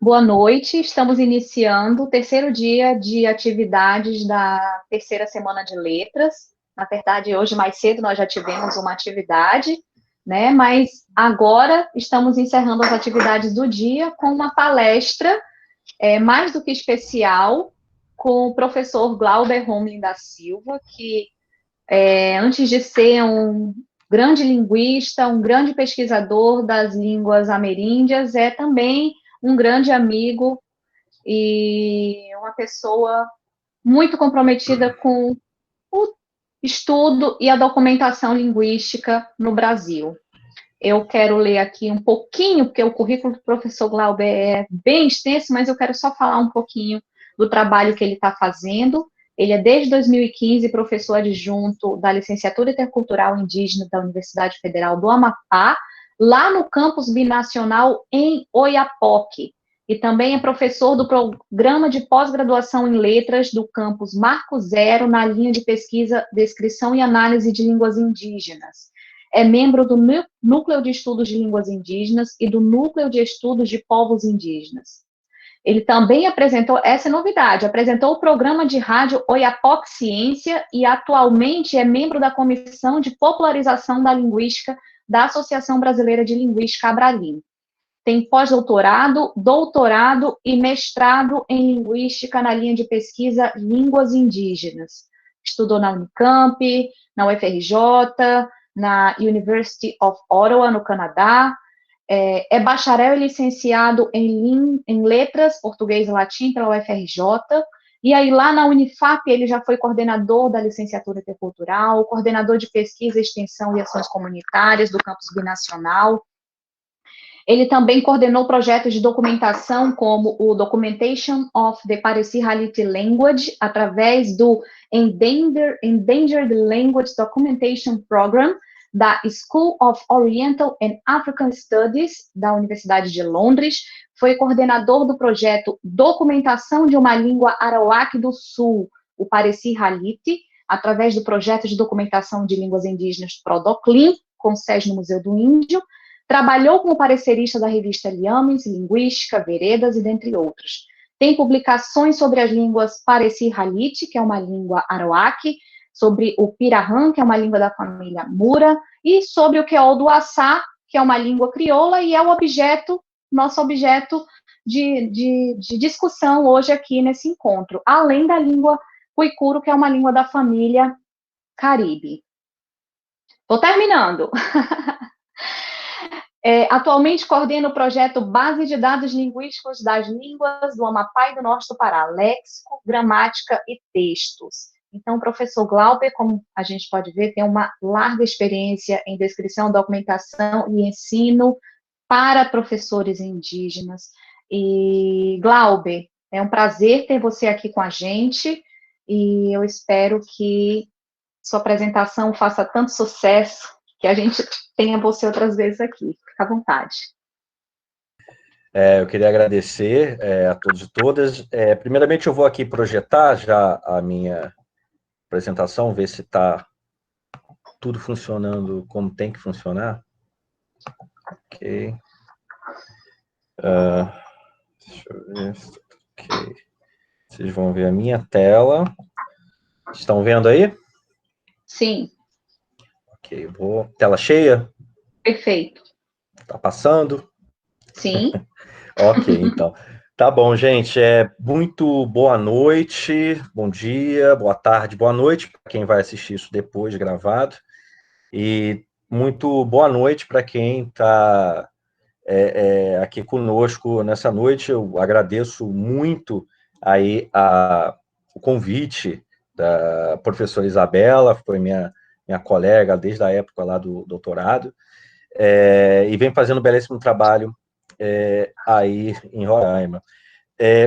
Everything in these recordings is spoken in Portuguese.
Boa noite, estamos iniciando o terceiro dia de atividades da terceira semana de letras. Na verdade, hoje mais cedo nós já tivemos uma atividade, né? Mas agora estamos encerrando as atividades do dia com uma palestra mais do que especial com o professor Glauber Romlin da Silva, que antes de ser um grande linguista, um grande pesquisador das línguas ameríndias, é também um grande amigo e uma pessoa muito comprometida com o estudo e a documentação linguística no Brasil. Eu quero ler aqui um pouquinho, porque o currículo do professor Glauber é bem extenso, mas eu quero só falar um pouquinho do trabalho que ele está fazendo. Ele é, desde 2015, professor adjunto da Licenciatura Intercultural Indígena da Universidade Federal do Amapá, lá no campus binacional em Oiapoque. E também é professor do programa de pós-graduação em letras do campus Marco Zero, na linha de pesquisa, descrição e análise de línguas indígenas. É membro do Núcleo de Estudos de Línguas Indígenas e do Núcleo de Estudos de Povos Indígenas. Ele também apresentou, essa é novidade, apresentou o programa de rádio Oiapoque Ciência e atualmente é membro da Comissão de Popularização da Linguística da Associação Brasileira de Linguística, Abralim. Tem pós-doutorado, doutorado e mestrado em Linguística na linha de pesquisa Línguas Indígenas. Estudou na Unicamp, na UFRJ, na University of Ottawa, no Canadá. É bacharel e licenciado em letras, português e latim, pela UFRJ. E aí, lá na Unifap, ele já foi coordenador da licenciatura intercultural, coordenador de pesquisa, extensão e ações comunitárias do campus binacional. Ele também coordenou projetos de documentação, como o Documentation of the Parsi Haliti Language, através do Endangered Language Documentation Program, da School of Oriental and African Studies, da Universidade de Londres. Foi coordenador do projeto Documentação de uma Língua Arawak do Sul, o Parsi Haliti, através do projeto de documentação de línguas indígenas Prodoclin, com sede no Museu do Índio. Trabalhou como parecerista da revista Liames, Linguística, Veredas e dentre outros. Tem publicações sobre as línguas Parsi Haliti, que é uma língua arawak, sobre o Pirahã, que é uma língua da família Mura, e sobre o Queol do Assá, que é uma língua crioula, e é o nosso objeto de discussão hoje aqui nesse encontro, além da língua Cuicuro, que é uma língua da família Caribe. Estou terminando. Atualmente coordena o projeto Base de Dados Linguísticos das Línguas do Amapá e do Norte do Pará, léxico, gramática e textos. Então, o professor Glauber, como a gente pode ver, tem uma larga experiência em descrição, documentação e ensino para professores indígenas. E, Glauber, é um prazer ter você aqui com a gente, e eu espero que sua apresentação faça tanto sucesso que a gente tenha você outras vezes aqui. Fica à vontade. Eu queria agradecer a todos e todas. Primeiramente, eu vou aqui projetar já a minha apresentação, ver se está tudo funcionando como tem que funcionar. Ok. Deixa eu ver. Ok. Vocês vão ver a minha tela. Estão vendo aí? Sim. Ok, tela cheia? Perfeito. Está passando? Sim. Ok, então. Tá bom, gente. Muito boa noite, bom dia, boa tarde, boa noite para quem vai assistir isso depois gravado. E muito boa noite para quem está aqui conosco nessa noite. Eu agradeço muito aí o convite da professora Isabela, foi minha colega desde a época lá do doutorado, e vem fazendo um belíssimo trabalho aí em Roraima.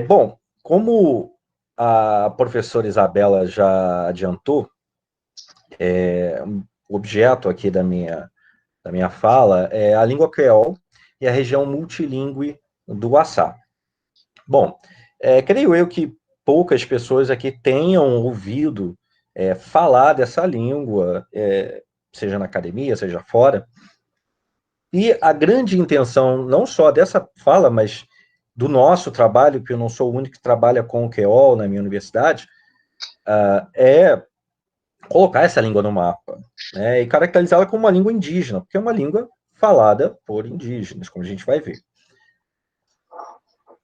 Bom, como a professora Isabela já adiantou, o objeto aqui da minha fala é a língua creol e a região multilingüe do Assá. Bom, creio eu que poucas pessoas aqui tenham ouvido falar dessa língua, seja na academia, seja fora. E a grande intenção, não só dessa fala, mas do nosso trabalho, que eu não sou o único que trabalha com o QOL na minha universidade, é colocar essa língua no mapa, né, e caracterizá-la como uma língua indígena, porque é uma língua falada por indígenas, como a gente vai ver.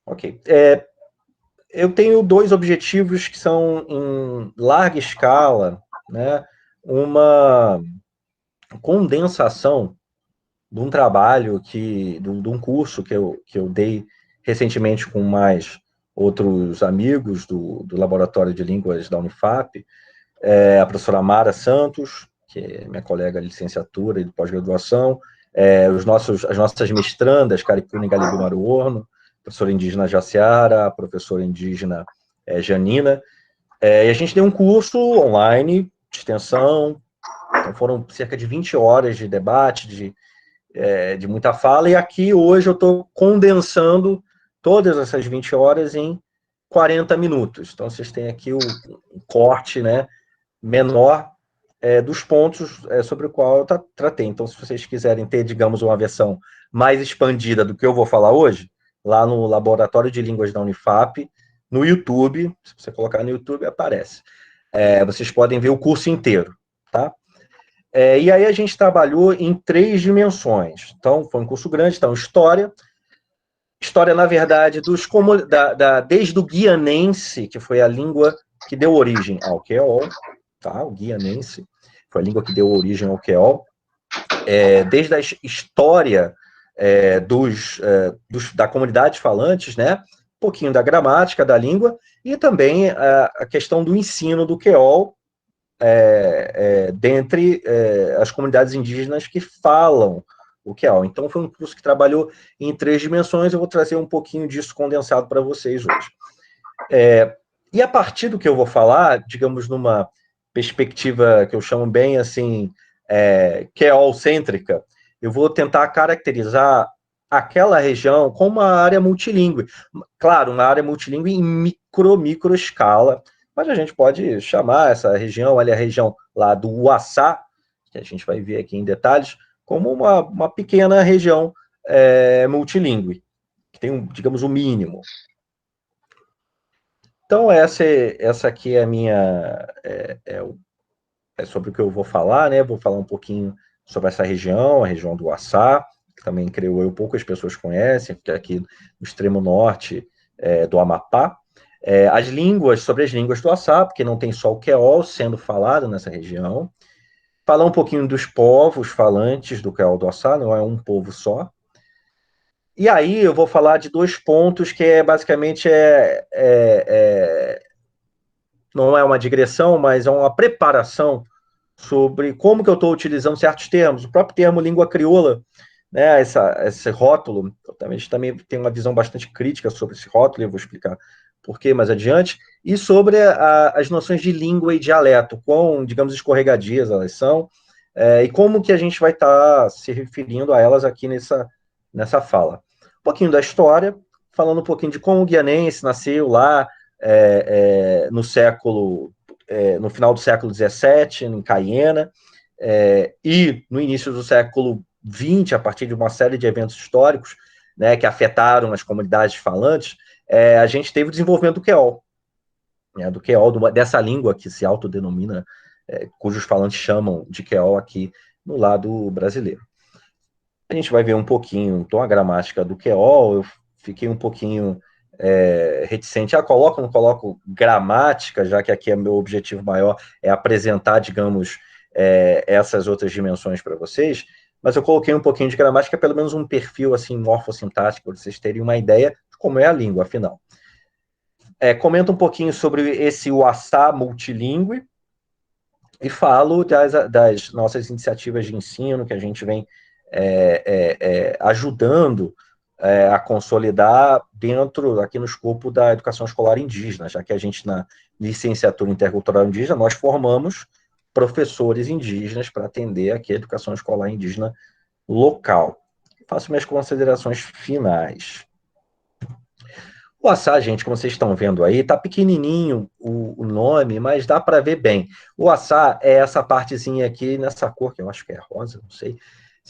Ok. Eu tenho dois objetivos que são em larga escala, né, uma condensação de um trabalho de um curso que eu dei recentemente com mais outros amigos do Laboratório de Línguas da Unifap, a professora Mara Santos, que é minha colega de licenciatura e de pós-graduação, as nossas mestrandas, Caricuna e Galibi Maruorno, a professora indígena Jaciara, a professora indígena Janina, e a gente deu um curso online de extensão, então foram cerca de 20 horas de debate, de muita fala, e aqui hoje eu estou condensando todas essas 20 horas em 40 minutos. Então vocês têm aqui o corte, né, menor dos pontos sobre o qual eu tratei. Então, se vocês quiserem ter, digamos, uma versão mais expandida do que eu vou falar hoje, lá no Laboratório de Línguas da Unifap, no YouTube, se você colocar no YouTube, aparece. Vocês podem ver o curso inteiro, tá? E aí a gente trabalhou em 3 dimensões. Então, foi um curso grande. Então, história, na verdade, desde o guianense, que foi a língua que deu origem ao QEOL, tá? O guianense foi a língua que deu origem ao QEOL. Desde a história da comunidade falantes, né? Um pouquinho da gramática da língua e também a questão do ensino do QEOL dentre as comunidades indígenas que falam o QEOL. Então, foi um curso que trabalhou em 3 dimensões, eu vou trazer um pouquinho disso condensado para vocês hoje. E a partir do que eu vou falar, digamos, numa perspectiva que eu chamo bem assim, QEOL-cêntrica, eu vou tentar caracterizar aquela região como uma área multilingüe. Claro, uma área multilingüe em micro escala, mas a gente pode chamar essa região, ali a região lá do Uaçá, que a gente vai ver aqui em detalhes, como uma pequena região multilingüe, que tem, digamos, o mínimo. Então, essa aqui é a minha... sobre o que eu vou falar, né? Vou falar um pouquinho sobre essa região, a região do Uaçá, que também, creio eu, poucas pessoas conhecem, que é aqui no extremo norte do Amapá. Sobre as línguas do Uaçá, porque não tem só o QEOL sendo falado nessa região. Falar um pouquinho dos povos falantes do QEOL do Uaçá, não é um povo só. E aí eu vou falar de 2 pontos que basicamente não é uma digressão, mas é uma preparação sobre como que eu estou utilizando certos termos. O próprio termo língua crioula, né, esse rótulo, a gente também tem uma visão bastante crítica sobre esse rótulo, eu vou explicar por quê mais adiante, e sobre as noções de língua e dialeto, quão, digamos, escorregadias elas são, e como que a gente vai estar se referindo a elas aqui nessa fala. Um pouquinho da história, falando um pouquinho de como o guianense nasceu lá no final do século XVII, em Caiena, e no início do século XX, a partir de uma série de eventos históricos, né, que afetaram as comunidades falantes, a gente teve o desenvolvimento do QEOL, né, dessa língua que se autodenomina, cujos falantes chamam de QEOL aqui no lado brasileiro. A gente vai ver um pouquinho, então, a gramática do QEOL. Eu fiquei um pouquinho reticente. Coloco ou não coloco gramática, já que aqui é meu objetivo maior, é apresentar, digamos, essas outras dimensões para vocês, mas eu coloquei um pouquinho de gramática, pelo menos um perfil assim, morfossintático, para vocês terem uma ideia de como é a língua, afinal. Comento um pouquinho sobre esse Uaçá multilingüe e falo das nossas iniciativas de ensino que a gente vem ajudando a consolidar aqui no escopo da educação escolar indígena, já que a gente, na licenciatura intercultural indígena, nós formamos professores indígenas para atender aqui a educação escolar indígena local. Faço minhas considerações finais. O Uaçá, gente, como vocês estão vendo aí, tá pequenininho o nome, mas dá para ver bem. O Uaçá é essa partezinha aqui nessa cor, que eu acho que é rosa, não sei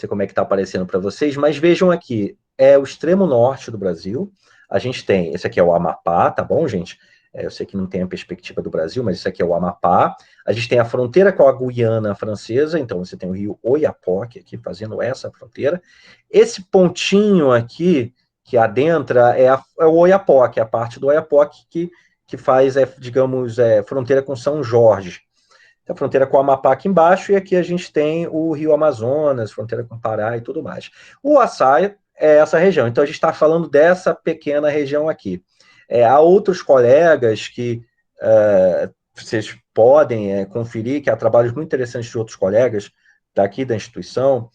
como é que está aparecendo para vocês, mas vejam aqui, é o extremo norte do Brasil, a gente tem, esse aqui é o Amapá, tá bom, gente? Eu sei que não tem a perspectiva do Brasil, mas isso aqui é o Amapá. A gente tem a fronteira com a Guiana Francesa, então você tem o rio Oiapoque aqui fazendo essa fronteira. Esse pontinho aqui, que adentra, é o Oiapoque, a parte do Oiapoque que faz, digamos, fronteira com São Jorge. A fronteira com o Amapá aqui embaixo, e aqui a gente tem o rio Amazonas, fronteira com o Pará e tudo mais. O Açaí é essa região, então a gente está falando dessa pequena região aqui. Há outros colegas que vocês podem conferir, que há trabalhos muito interessantes de outros colegas daqui da instituição,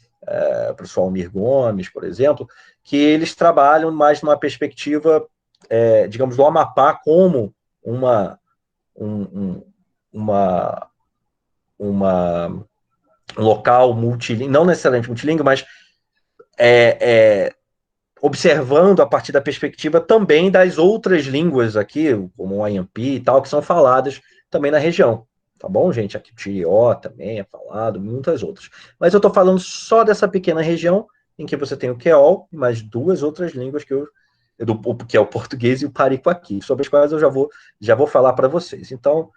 o professor Almir Gomes, por exemplo, que eles trabalham mais numa perspectiva, digamos, do Amapá como um local multilíngue, não necessariamente multilíngue, mas observando a partir da perspectiva também das outras línguas aqui, como o Ayampi e tal, que são faladas também na região. Tá bom, gente? Aqui o Tirió também é falado, muitas outras. Mas eu estou falando só dessa pequena região em que você tem o queol e mais duas outras línguas que é o português e o pariquaqui, sobre as quais eu já vou falar para vocês. Então,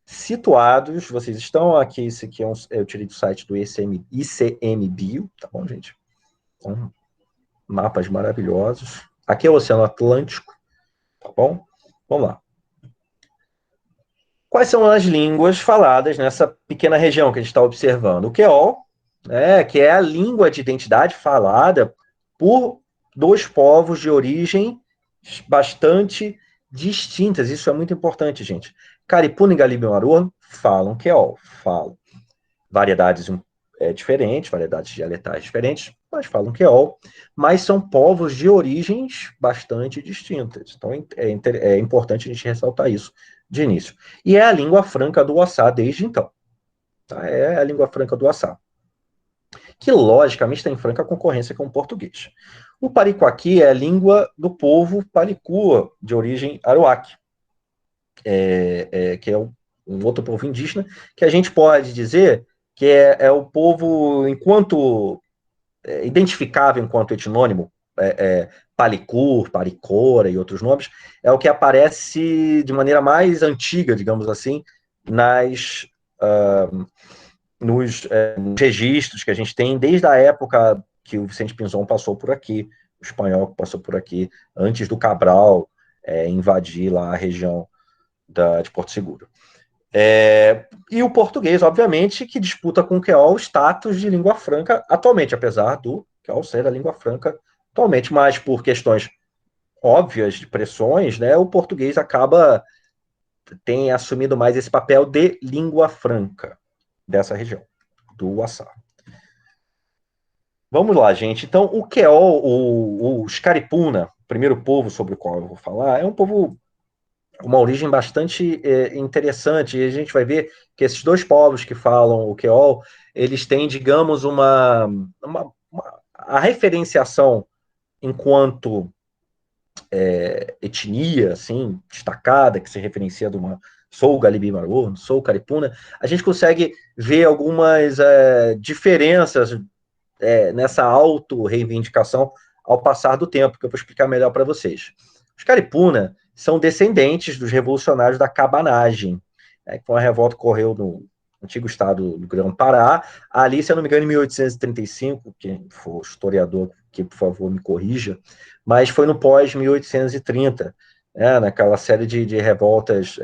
situados, vocês estão aqui, esse aqui eu tirei do site do ICMBio, tá bom, gente? Então, mapas maravilhosos. Aqui é o Oceano Atlântico, tá bom? Vamos lá. Quais são as línguas faladas nessa pequena região que a gente está observando? O queol, que é a língua de identidade falada por dois povos de origem bastante distintas. Isso é muito importante, gente. Caripuna e Galibimaru falam queol, falam variedades diferentes, variedades dialetais diferentes, mas falam queol, mas são povos de origens bastante distintas. Então é importante a gente ressaltar isso de início. E é a língua franca do Açá desde então. Tá? É a língua franca do Açá, que logicamente está em franca concorrência com o português. O pariquaqui é a língua do povo Paricua, de origem aruaque, que é um outro povo indígena, que a gente pode dizer que é o povo, enquanto identificável enquanto etnônimo, Palicur, Paricora e outros nomes, é o que aparece de maneira mais antiga, digamos assim, nos registros que a gente tem desde a época que o Vicente Pinzón passou por aqui, o espanhol que passou por aqui, antes do Cabral invadir lá a região de Porto Seguro. E o português, obviamente, que disputa com o queol o status de língua franca atualmente, apesar do queol ser a língua franca atualmente, mas por questões óbvias de pressões, né, o português tem assumido mais esse papel de língua franca dessa região, do Açá. Vamos lá, gente. Então, o queol, os Caripuna, primeiro povo sobre o qual eu vou falar, é um povo uma origem bastante interessante, e a gente vai ver que esses dois povos que falam o queol, eles têm, digamos, a referenciação enquanto etnia, assim, destacada, que se referencia de uma sou Galibimaru, sou Caripuna, a gente consegue ver algumas diferenças nessa auto-reivindicação ao passar do tempo, que eu vou explicar melhor para vocês. Os Caripuna são descendentes dos revolucionários da cabanagem, que foi uma revolta que ocorreu no antigo estado do Grão-Pará, ali, se eu não me engano, em 1835, quem for historiador, que por favor me corrija, mas foi no pós-1830, naquela série de revoltas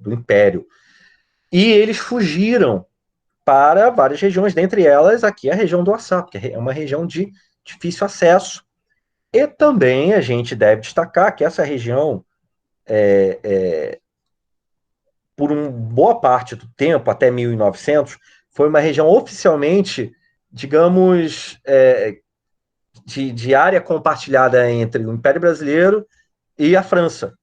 do Império. E eles fugiram para várias regiões, dentre elas aqui a região do Açá, que é uma região de difícil acesso. E também a gente deve destacar que essa região, por uma boa parte do tempo, até 1900, foi uma região oficialmente, digamos, de área compartilhada entre o Império Brasileiro e a França.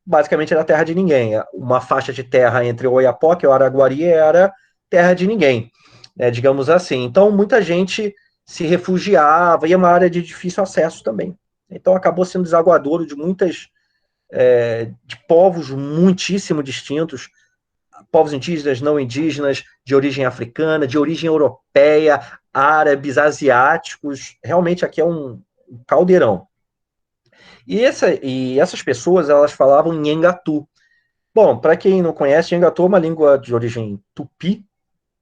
Basicamente era terra de ninguém. Uma faixa de terra entre o Oiapoque e o Araguari era terra de ninguém, digamos assim. Então, muita gente se refugiava, e é uma área de difícil acesso também. Então, acabou sendo desaguadouro de de povos muitíssimo distintos, povos indígenas, não indígenas, de origem africana, de origem europeia, árabes, asiáticos. Realmente aqui é caldeirão. E essas pessoas, elas falavam Nhengatu. Bom, para quem não conhece, Nhengatu é uma língua de origem tupi,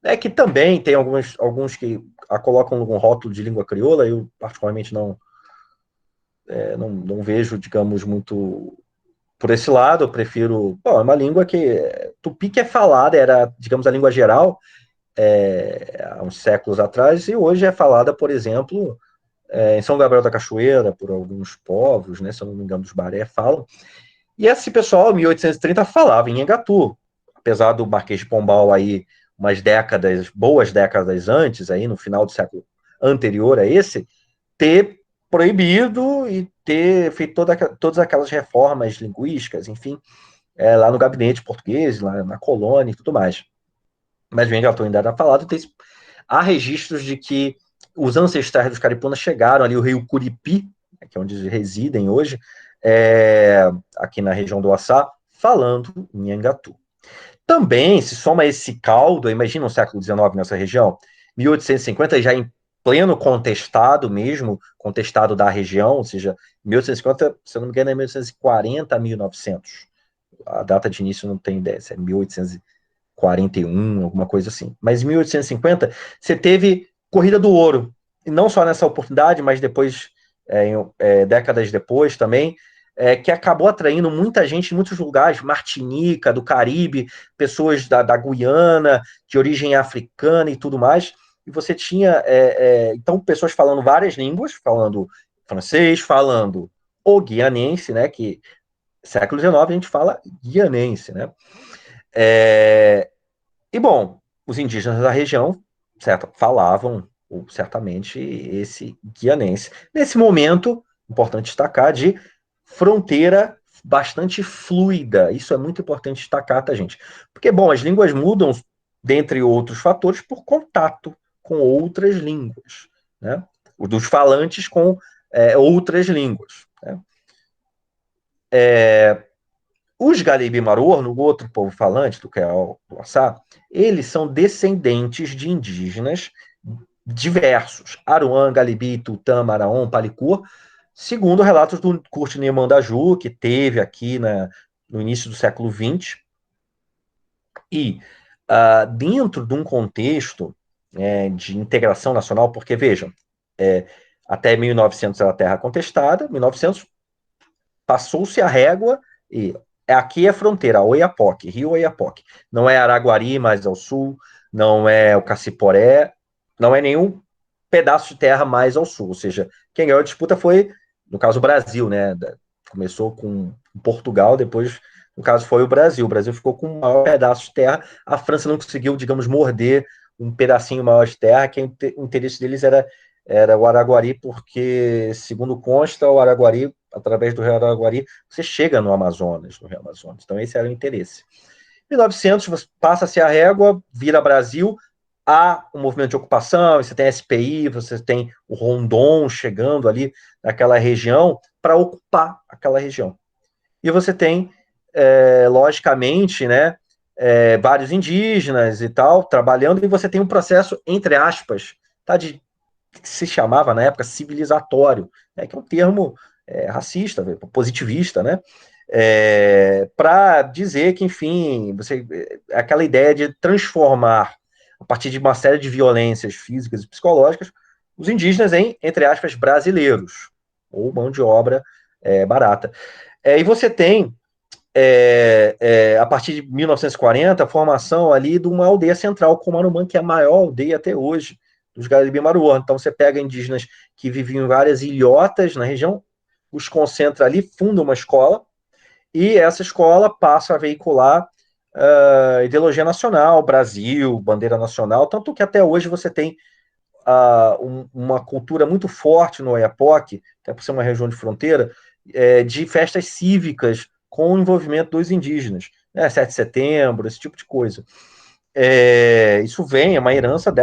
né, que também tem alguns que a colocam um rótulo de língua crioula. Eu, particularmente, não vejo, digamos, muito por esse lado. Eu prefiro... Bom, é uma língua que... Tupi que é falada, era, digamos, a língua geral há uns séculos atrás, e hoje é falada, por exemplo, em São Gabriel da Cachoeira, por alguns povos, né, se eu não me engano, dos Baré falam. E esse pessoal, em 1830, falava em Engatu, apesar do Marquês de Pombal aí, boas décadas antes, aí no final do século anterior a esse, ter proibido e ter feito todas aquelas reformas linguísticas, enfim, lá no gabinete português, lá na colônia e tudo mais. Mas o Engatu ainda era falado, há registros de que os ancestrais dos caripunas chegaram ali, o rio Curipi, que é onde residem hoje, aqui na região do Açá, falando em Nhengatu. Também se soma esse caldo, imagina o século XIX nessa região, 1850 já em pleno contestado mesmo, contestado da região, ou seja, 1850, se eu não me engano, é 1840 a 1900. A data de início não tem ideia, é 1841, alguma coisa assim. Mas em 1850, você teve Corrida do Ouro, e não só nessa oportunidade, mas depois, décadas depois também, que acabou atraindo muita gente em muitos lugares, Martinica, do Caribe, pessoas da Guiana, de origem africana e tudo mais, e você tinha, então, pessoas falando várias línguas, falando francês, falando o guianense, né, que século XIX a gente fala guianense, né, e, bom, os indígenas da região falavam certamente esse guianense. Nesse momento, importante destacar, de fronteira bastante fluida. Isso é muito importante destacar, tá, gente? Porque, bom, as línguas mudam, dentre outros fatores, por contato com outras línguas, né? O dos falantes com outras línguas, né? Os Galibi-Maror, no outro povo falante, do que é o Açá, eles são descendentes de indígenas diversos. Aruan, Galibi, Tutã, Maraon, Palicur, segundo relatos do Curtinir Mandaju, que teve aqui no início do século XX. E dentro de um contexto de integração nacional, porque, vejam, até 1900 era terra contestada, 1900 passou-se a régua e aqui é a fronteira, Oiapoque, Rio Oiapoque. Não é Araguari mais ao sul, não é o Caciporé, não é nenhum pedaço de terra mais ao sul. Ou seja, quem ganhou a disputa foi, no caso, o Brasil, né? Começou com Portugal, depois, no caso, foi o Brasil. O Brasil ficou com um maior pedaço de terra. A França não conseguiu, digamos, morder um pedacinho maior de terra, que o interesse deles era o Araguari, porque, segundo consta, o Araguari, através do Rio Araguari, você chega no Amazonas, no Rio Amazonas. Então, esse era o interesse. Em 1900, passa-se a régua, vira Brasil, há um movimento de ocupação, você tem a SPI, você tem o Rondon chegando ali naquela região para ocupar aquela região. E você tem, logicamente, né, vários indígenas e tal, trabalhando, e você tem um processo, entre aspas, tá, que se chamava na época civilizatório, né, que é um termo racista, positivista, né, para dizer que, enfim, aquela ideia de transformar, a partir de uma série de violências físicas e psicológicas, os indígenas em, entre aspas, brasileiros, ou mão de obra barata. E você tem, a partir de 1940, a formação ali de uma aldeia central, Comarumã, que é a maior aldeia até hoje, dos Galibi-Maruã. Então você pega indígenas que viviam em várias ilhotas na região, os concentra ali, funda uma escola, e essa escola passa a veicular ideologia nacional, Brasil, bandeira nacional, tanto que até hoje você tem uma cultura muito forte no Oiapoque, até por ser uma região de fronteira, de festas cívicas com o envolvimento dos indígenas, né, 7 de setembro, esse tipo de coisa. Isso é uma herança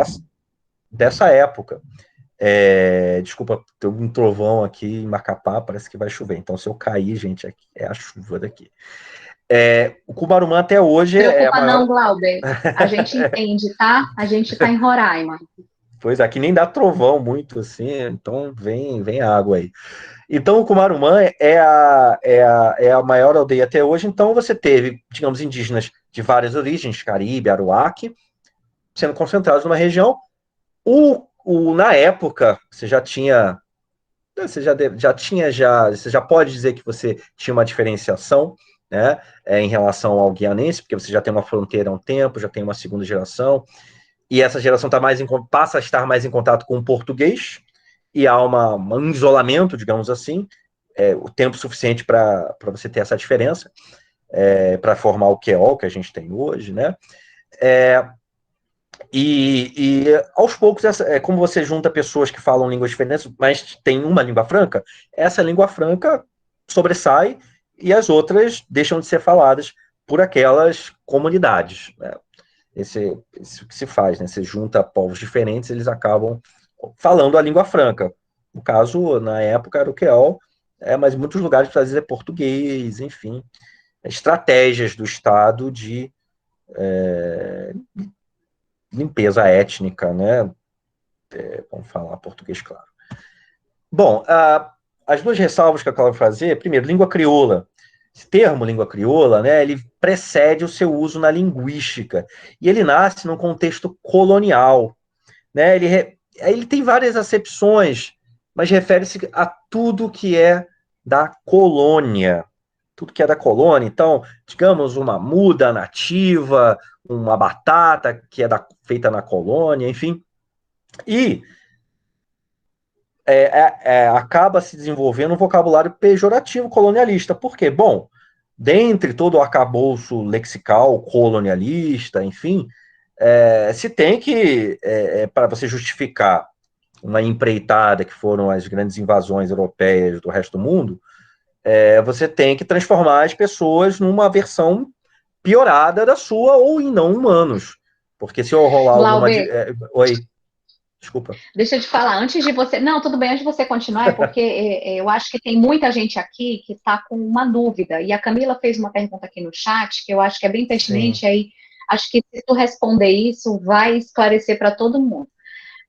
dessa época. Desculpa, tem um trovão aqui em Macapá, parece que vai chover. Então, se eu cair, gente, é a chuva daqui. O Cumarumã até hoje Não se é a preocupa maior. não, Glauber. A gente entende, tá? A gente está em Roraima. Pois aqui nem dá trovão muito assim, então vem água aí. Então, o Kumarumã é a maior aldeia até hoje. Então, você teve, digamos, indígenas de várias origens, Caribe, Aruaque, sendo concentrados numa região. Na época, você já pode dizer que você tinha uma diferenciação, né, em relação ao guianense, porque você já tem uma fronteira há um tempo, já tem uma segunda geração, e essa geração passa a estar mais em contato com o português, e há um isolamento, digamos assim, o tempo suficiente para você ter essa diferença, para formar o QEO que a gente tem hoje, né? É, e aos poucos, como você junta pessoas que falam línguas diferentes, mas tem uma língua franca, essa língua franca sobressai e as outras deixam de ser faladas por aquelas comunidades, né? Esse que se faz, né? Você junta povos diferentes, eles acabam falando a língua franca. No caso, na época era o Creol, mas em muitos lugares às vezes é português, enfim. Estratégias do Estado de limpeza étnica, né? Vamos falar português, claro. Bom, as duas ressalvas que eu quero fazer, primeiro, língua crioula. Esse termo, língua crioula, né, ele precede o seu uso na linguística. E ele nasce num contexto colonial, né? Ele tem várias acepções, mas refere-se a tudo que é da colônia. Tudo que é da colônia. Então, digamos, uma muda nativa, uma batata que é feita na colônia, enfim. E acaba se desenvolvendo um vocabulário pejorativo colonialista. Por quê? Bom, dentre todo o arcabouço lexical colonialista, enfim, se tem que, para você justificar uma empreitada que foram as grandes invasões europeias do resto do mundo, você tem que transformar as pessoas numa versão piorada da sua ou em não humanos. Porque se eu rolar alguma. Glauber, Oi, desculpa. deixa eu te falar, antes de você. Não, tudo bem, antes de você continuar, é porque eu acho que tem muita gente aqui que está com uma dúvida. E a Camila fez uma pergunta aqui no chat, que eu acho que é bem Sim, pertinente, aí acho que se tu responder isso, vai esclarecer para todo mundo.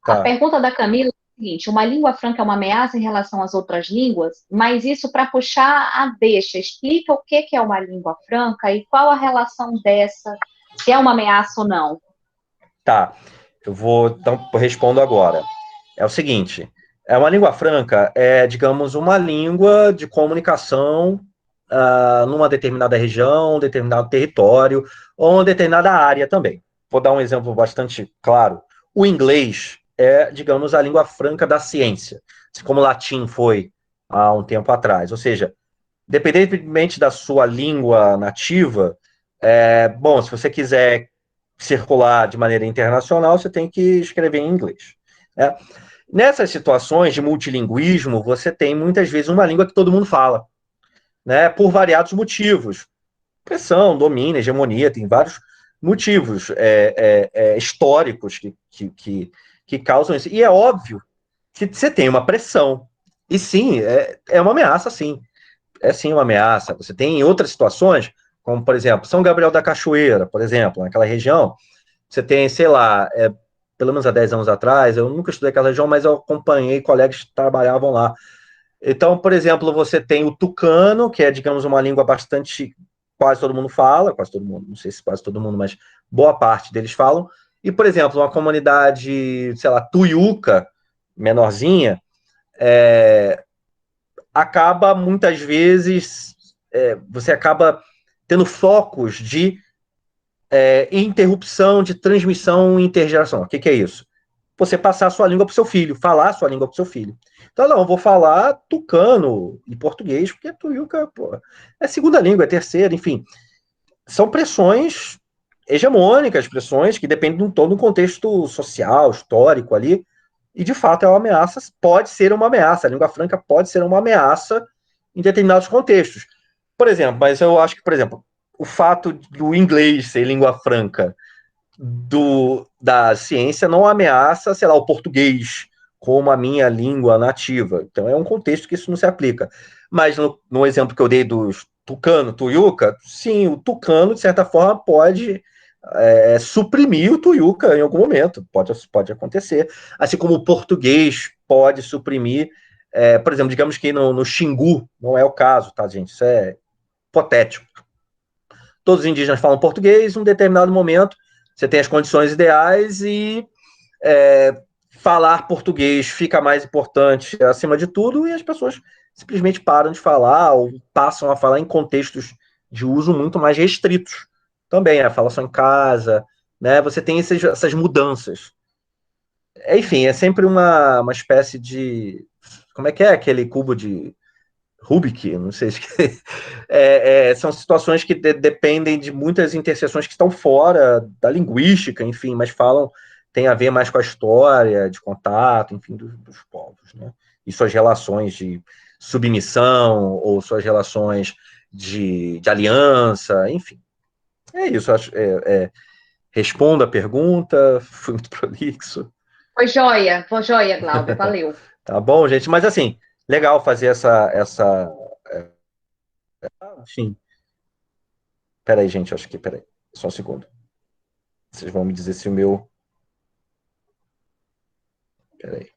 A tá. pergunta da Camila é a seguinte: uma língua franca é uma ameaça em relação às outras línguas, mas isso para puxar a deixa. Explica o que é uma língua franca e qual a relação dessa, se é uma ameaça ou não. Tá. Então, respondo agora. É o seguinte: uma língua franca digamos, uma língua de comunicação numa determinada região, um determinado território, ou uma determinada área também. Vou dar um exemplo bastante claro. O inglês é, digamos, a língua franca da ciência, assim como o latim foi há um tempo atrás. Ou seja, independentemente da sua língua nativa, bom, se você quiser circular de maneira internacional, você tem que escrever em inglês, né? Nessas situações de multilinguismo, você tem muitas vezes uma língua que todo mundo fala, né? Por variados motivos. Pressão, domínio, hegemonia, tem vários motivos históricos que causam isso. E é óbvio que você tem uma pressão. E sim, é uma ameaça, sim. É sim uma ameaça. Você tem outras situações, como, por exemplo, São Gabriel da Cachoeira, por exemplo, naquela região, você tem, sei lá, pelo menos há 10 anos atrás, eu nunca estudei aquela região, mas eu acompanhei colegas que trabalhavam lá. Então, por exemplo, você tem o tucano, que é, digamos, uma língua bastante. Quase todo mundo fala, quase todo mundo, não sei se quase todo mundo, mas boa parte deles falam. E, por exemplo, uma comunidade, sei lá, tuiuca, menorzinha, acaba muitas vezes. Você acaba tendo focos de interrupção de transmissão intergeracional. O que é isso? Você passar a sua língua para o seu filho, falar a sua língua para o seu filho. Então, não, eu vou falar tucano e português, porque tuiuca, pô, é segunda língua, é terceira, enfim. São pressões hegemônicas, pressões que dependem de todo um contexto social, histórico ali, e de fato é uma ameaça, pode ser uma ameaça, a língua franca pode ser uma ameaça em determinados contextos. Por exemplo, mas eu acho que, por exemplo, o fato do inglês ser língua franca da ciência não ameaça, sei lá, o português como a minha língua nativa. Então é um contexto que isso não se aplica. Mas no exemplo que eu dei dos tucano, tuiuca, sim, o tucano, de certa forma, pode suprimir o tuiuca em algum momento, pode acontecer, assim como o português pode suprimir, por exemplo, digamos que no Xingu, não é o caso, tá, gente? Isso é hipotético. Todos os indígenas falam português, em um determinado momento você tem as condições ideais e falar português fica mais importante acima de tudo, e as pessoas simplesmente param de falar ou passam a falar em contextos de uso muito mais restritos. Também, a falação em casa, né? Você tem essas mudanças. Enfim, é sempre uma espécie de. Como é que é aquele cubo de Rubik? Não sei se. São situações que dependem de muitas interseções que estão fora da linguística, enfim, mas tem a ver mais com a história de contato, enfim, dos povos, né? E suas relações de submissão ou suas relações de aliança, enfim. É isso, acho. Respondo a pergunta, fui muito prolixo. Foi joia, Glauber, valeu. Tá bom, gente? Mas assim, legal fazer enfim, peraí, gente, acho que, peraí, só um segundo. Vocês vão me dizer se o meu, peraí.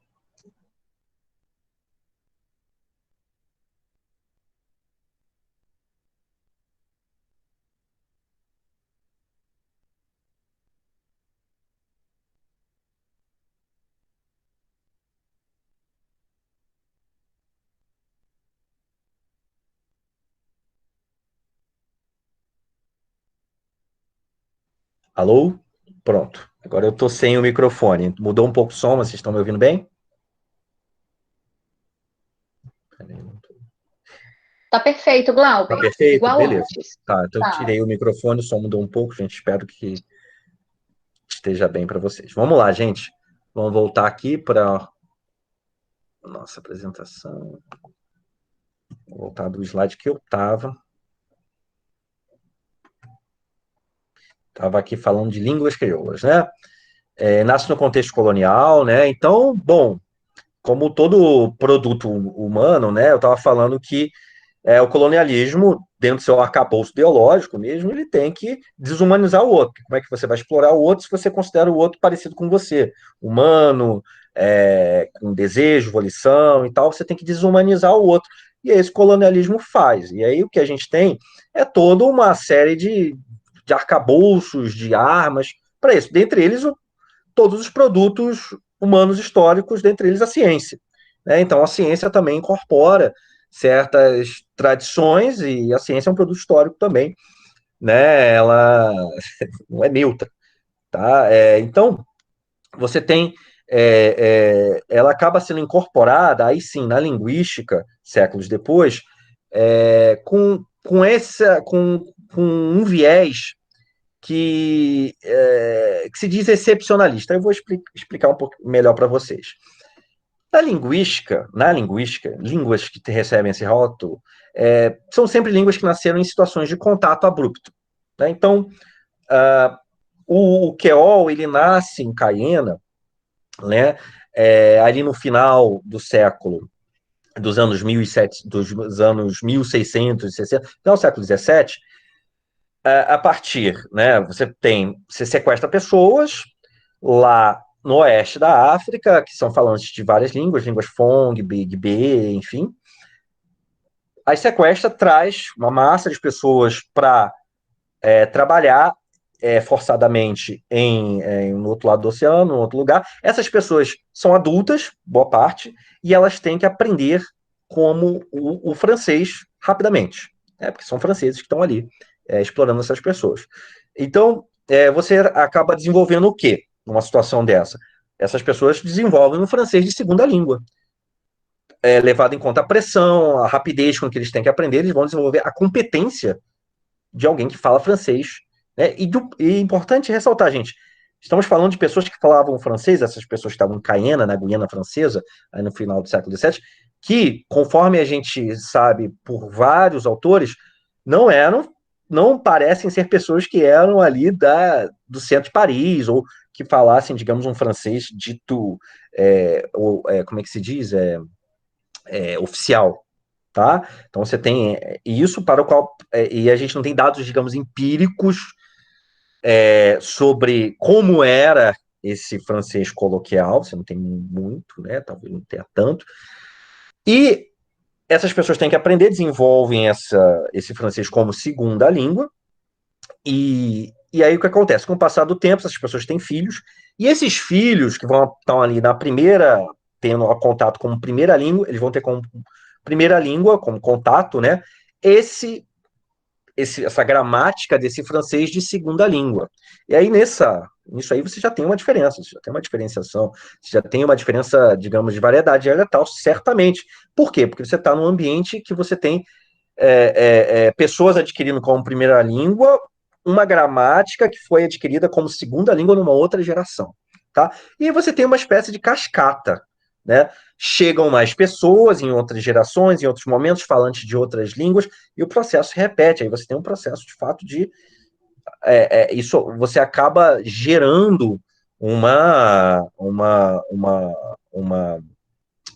Alô? Pronto. Agora eu tô sem o microfone. Mudou um pouco o som, mas vocês estão me ouvindo bem? Peraí, Tá perfeito, tá Glauber. perfeito? Igual Beleza. antes. Tá, então eu Tá. tirei o microfone, o som mudou um pouco, gente. Espero que esteja bem para vocês. Vamos lá, gente. Vamos voltar aqui para nossa apresentação. Vou voltar do slide que eu estava. Estava aqui falando de línguas crioulas, né? Nasce no contexto colonial, né? Então, bom, como todo produto humano, né? Eu estava falando que o colonialismo, dentro do seu arcabouço ideológico mesmo, ele tem que desumanizar o outro. Como é que você vai explorar o outro se você considera o outro parecido com você? Humano, com desejo, volição e tal, você tem que desumanizar o outro. E é isso que o colonialismo faz. E aí o que a gente tem é toda uma série de arcabouços, de armas, para isso. Dentre eles, todos os produtos humanos históricos, dentre eles a ciência. Né? Então, a ciência também incorpora certas tradições e a ciência é um produto histórico também, né? Ela não é neutra, tá? Então, você tem, ela acaba sendo incorporada, aí sim, na linguística, séculos depois, com um viés que se diz excepcionalista. Eu vou explicar um pouco melhor para vocês. Na linguística, línguas que recebem esse rótulo são sempre línguas que nasceram em situações de contato abrupto. Né? Então, o Queol, ele nasce em Cayena, né? Ali no final do século, dos anos 1700, dos anos 1660, até o século 17, a partir, né? Você sequestra pessoas lá no oeste da África, que são falantes de várias línguas Fong, Big B, enfim. Aí sequestra, traz uma massa de pessoas para trabalhar forçadamente no outro lado do oceano, em outro lugar. Essas pessoas são adultas, boa parte, e elas têm que aprender como o francês rapidamente, né? Porque são franceses que estão ali explorando essas pessoas. Então, você acaba desenvolvendo o quê numa situação dessa? Essas pessoas desenvolvem um francês de segunda língua. Levado em conta a pressão, a rapidez com que eles têm que aprender, eles vão desenvolver a competência de alguém que fala francês. Né? E é importante ressaltar, gente, estamos falando de pessoas que falavam francês, essas pessoas que estavam em Cayena, na Guiana Francesa, aí no final do século XVII, que, conforme a gente sabe por vários autores, não eram, não parecem ser pessoas que eram ali do centro de Paris, ou que falassem, digamos, um francês dito, como é que se diz? Oficial, tá? Então você tem isso para o qual e a gente não tem dados, digamos, empíricos sobre como era esse francês coloquial, você não tem muito, né? Talvez não tenha tanto. E essas pessoas têm que aprender, desenvolvem esse francês como segunda língua. E aí o que acontece? Com o passar do tempo, essas pessoas têm filhos, e esses filhos que estão ali na primeira, tendo contato como primeira língua, eles vão ter como primeira língua, como contato, né? Essa gramática desse francês de segunda língua. E aí, nisso aí, você já tem uma diferença, você já tem uma diferenciação, você já tem uma diferença, digamos, de variedade dialetal, certamente. Por quê? Porque você está num ambiente que você tem pessoas adquirindo como primeira língua uma gramática que foi adquirida como segunda língua numa outra geração. Tá? E aí você tem uma espécie de cascata, né? Chegam mais pessoas em outras gerações, em outros momentos, falantes de outras línguas, e o processo se repete. Aí você tem um processo de fato de. Isso você acaba gerando uma,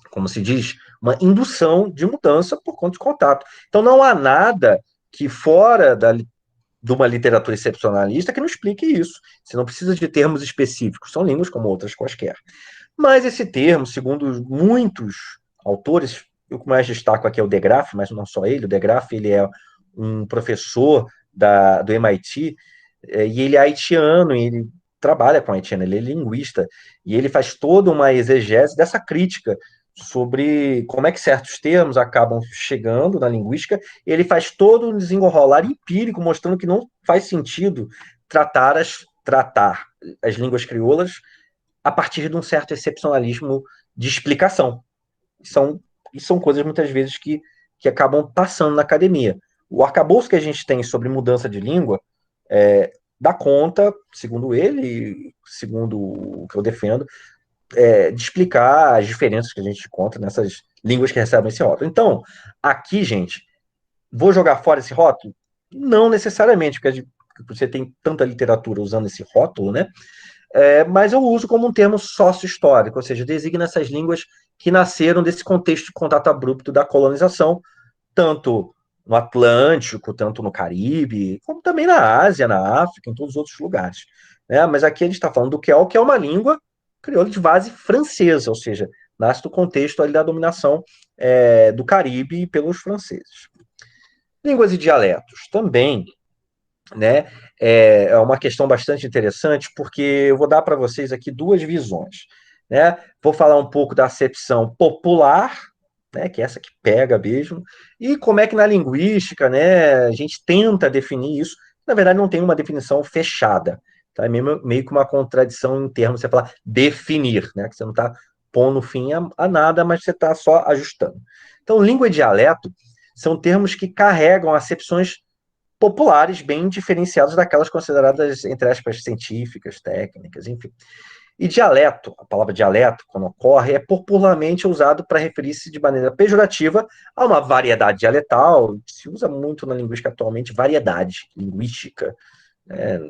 como se diz, uma indução de mudança por conta de contato. Então não há nada que fora de uma literatura excepcionalista que não explique isso. Você não precisa de termos específicos, são línguas como outras quaisquer. Mas esse termo, segundo muitos autores, eu que mais destaco aqui é o de Graaf, mas não só ele, o de Graaf ele é um professor do MIT, e ele é haitiano, e ele trabalha com haitiano, ele é linguista, e ele faz toda uma exegese dessa crítica sobre como é que certos termos acabam chegando na linguística, e ele faz todo um desenrolar empírico, mostrando que não faz sentido tratar as línguas crioulas a partir de um certo excepcionalismo de explicação. São, são coisas, muitas vezes, que acabam passando na academia. O arcabouço que a gente tem sobre mudança de língua dá conta, segundo ele, segundo o que eu defendo, de explicar as diferenças que a gente encontra nessas línguas que recebem esse rótulo. Então, aqui, gente, vou jogar fora esse rótulo? Não necessariamente, porque você tem tanta literatura usando esse rótulo, né? Mas eu uso como um termo sócio-histórico, ou seja, designa essas línguas que nasceram desse contexto de contato abrupto da colonização, tanto no Atlântico, tanto no Caribe, como também na Ásia, na África, em todos os outros lugares. Né? Mas aqui a gente está falando do que é uma língua crioula de base francesa, ou seja, nasce do contexto ali da dominação do Caribe pelos franceses. Línguas e dialetos também, né? É uma questão bastante interessante, porque eu vou dar para vocês aqui duas visões. Né? Vou falar um pouco da acepção popular, né, que é essa que pega mesmo, e como é que na linguística, né, a gente tenta definir isso. Na verdade, não tem uma definição fechada. Tá? É meio que uma contradição em termos, você falar definir, né, que você não está pondo fim a nada, mas você está só ajustando. Então, língua e dialeto são termos que carregam acepções populares bem diferenciadas daquelas consideradas, entre aspas, científicas, técnicas, enfim. E dialeto, a palavra dialeto, quando ocorre, é popularmente usado para referir-se de maneira pejorativa a uma variedade dialetal, se usa muito na linguística atualmente, variedade linguística, né?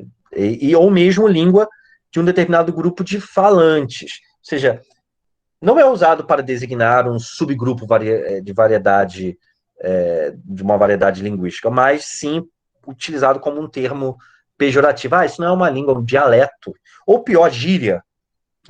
Ou mesmo língua de um determinado grupo de falantes. Ou seja, não é usado para designar um subgrupo de variedade, de uma variedade linguística, mas sim utilizado como um termo pejorativo. Ah, isso não é uma língua, é um dialeto. Ou pior, gíria,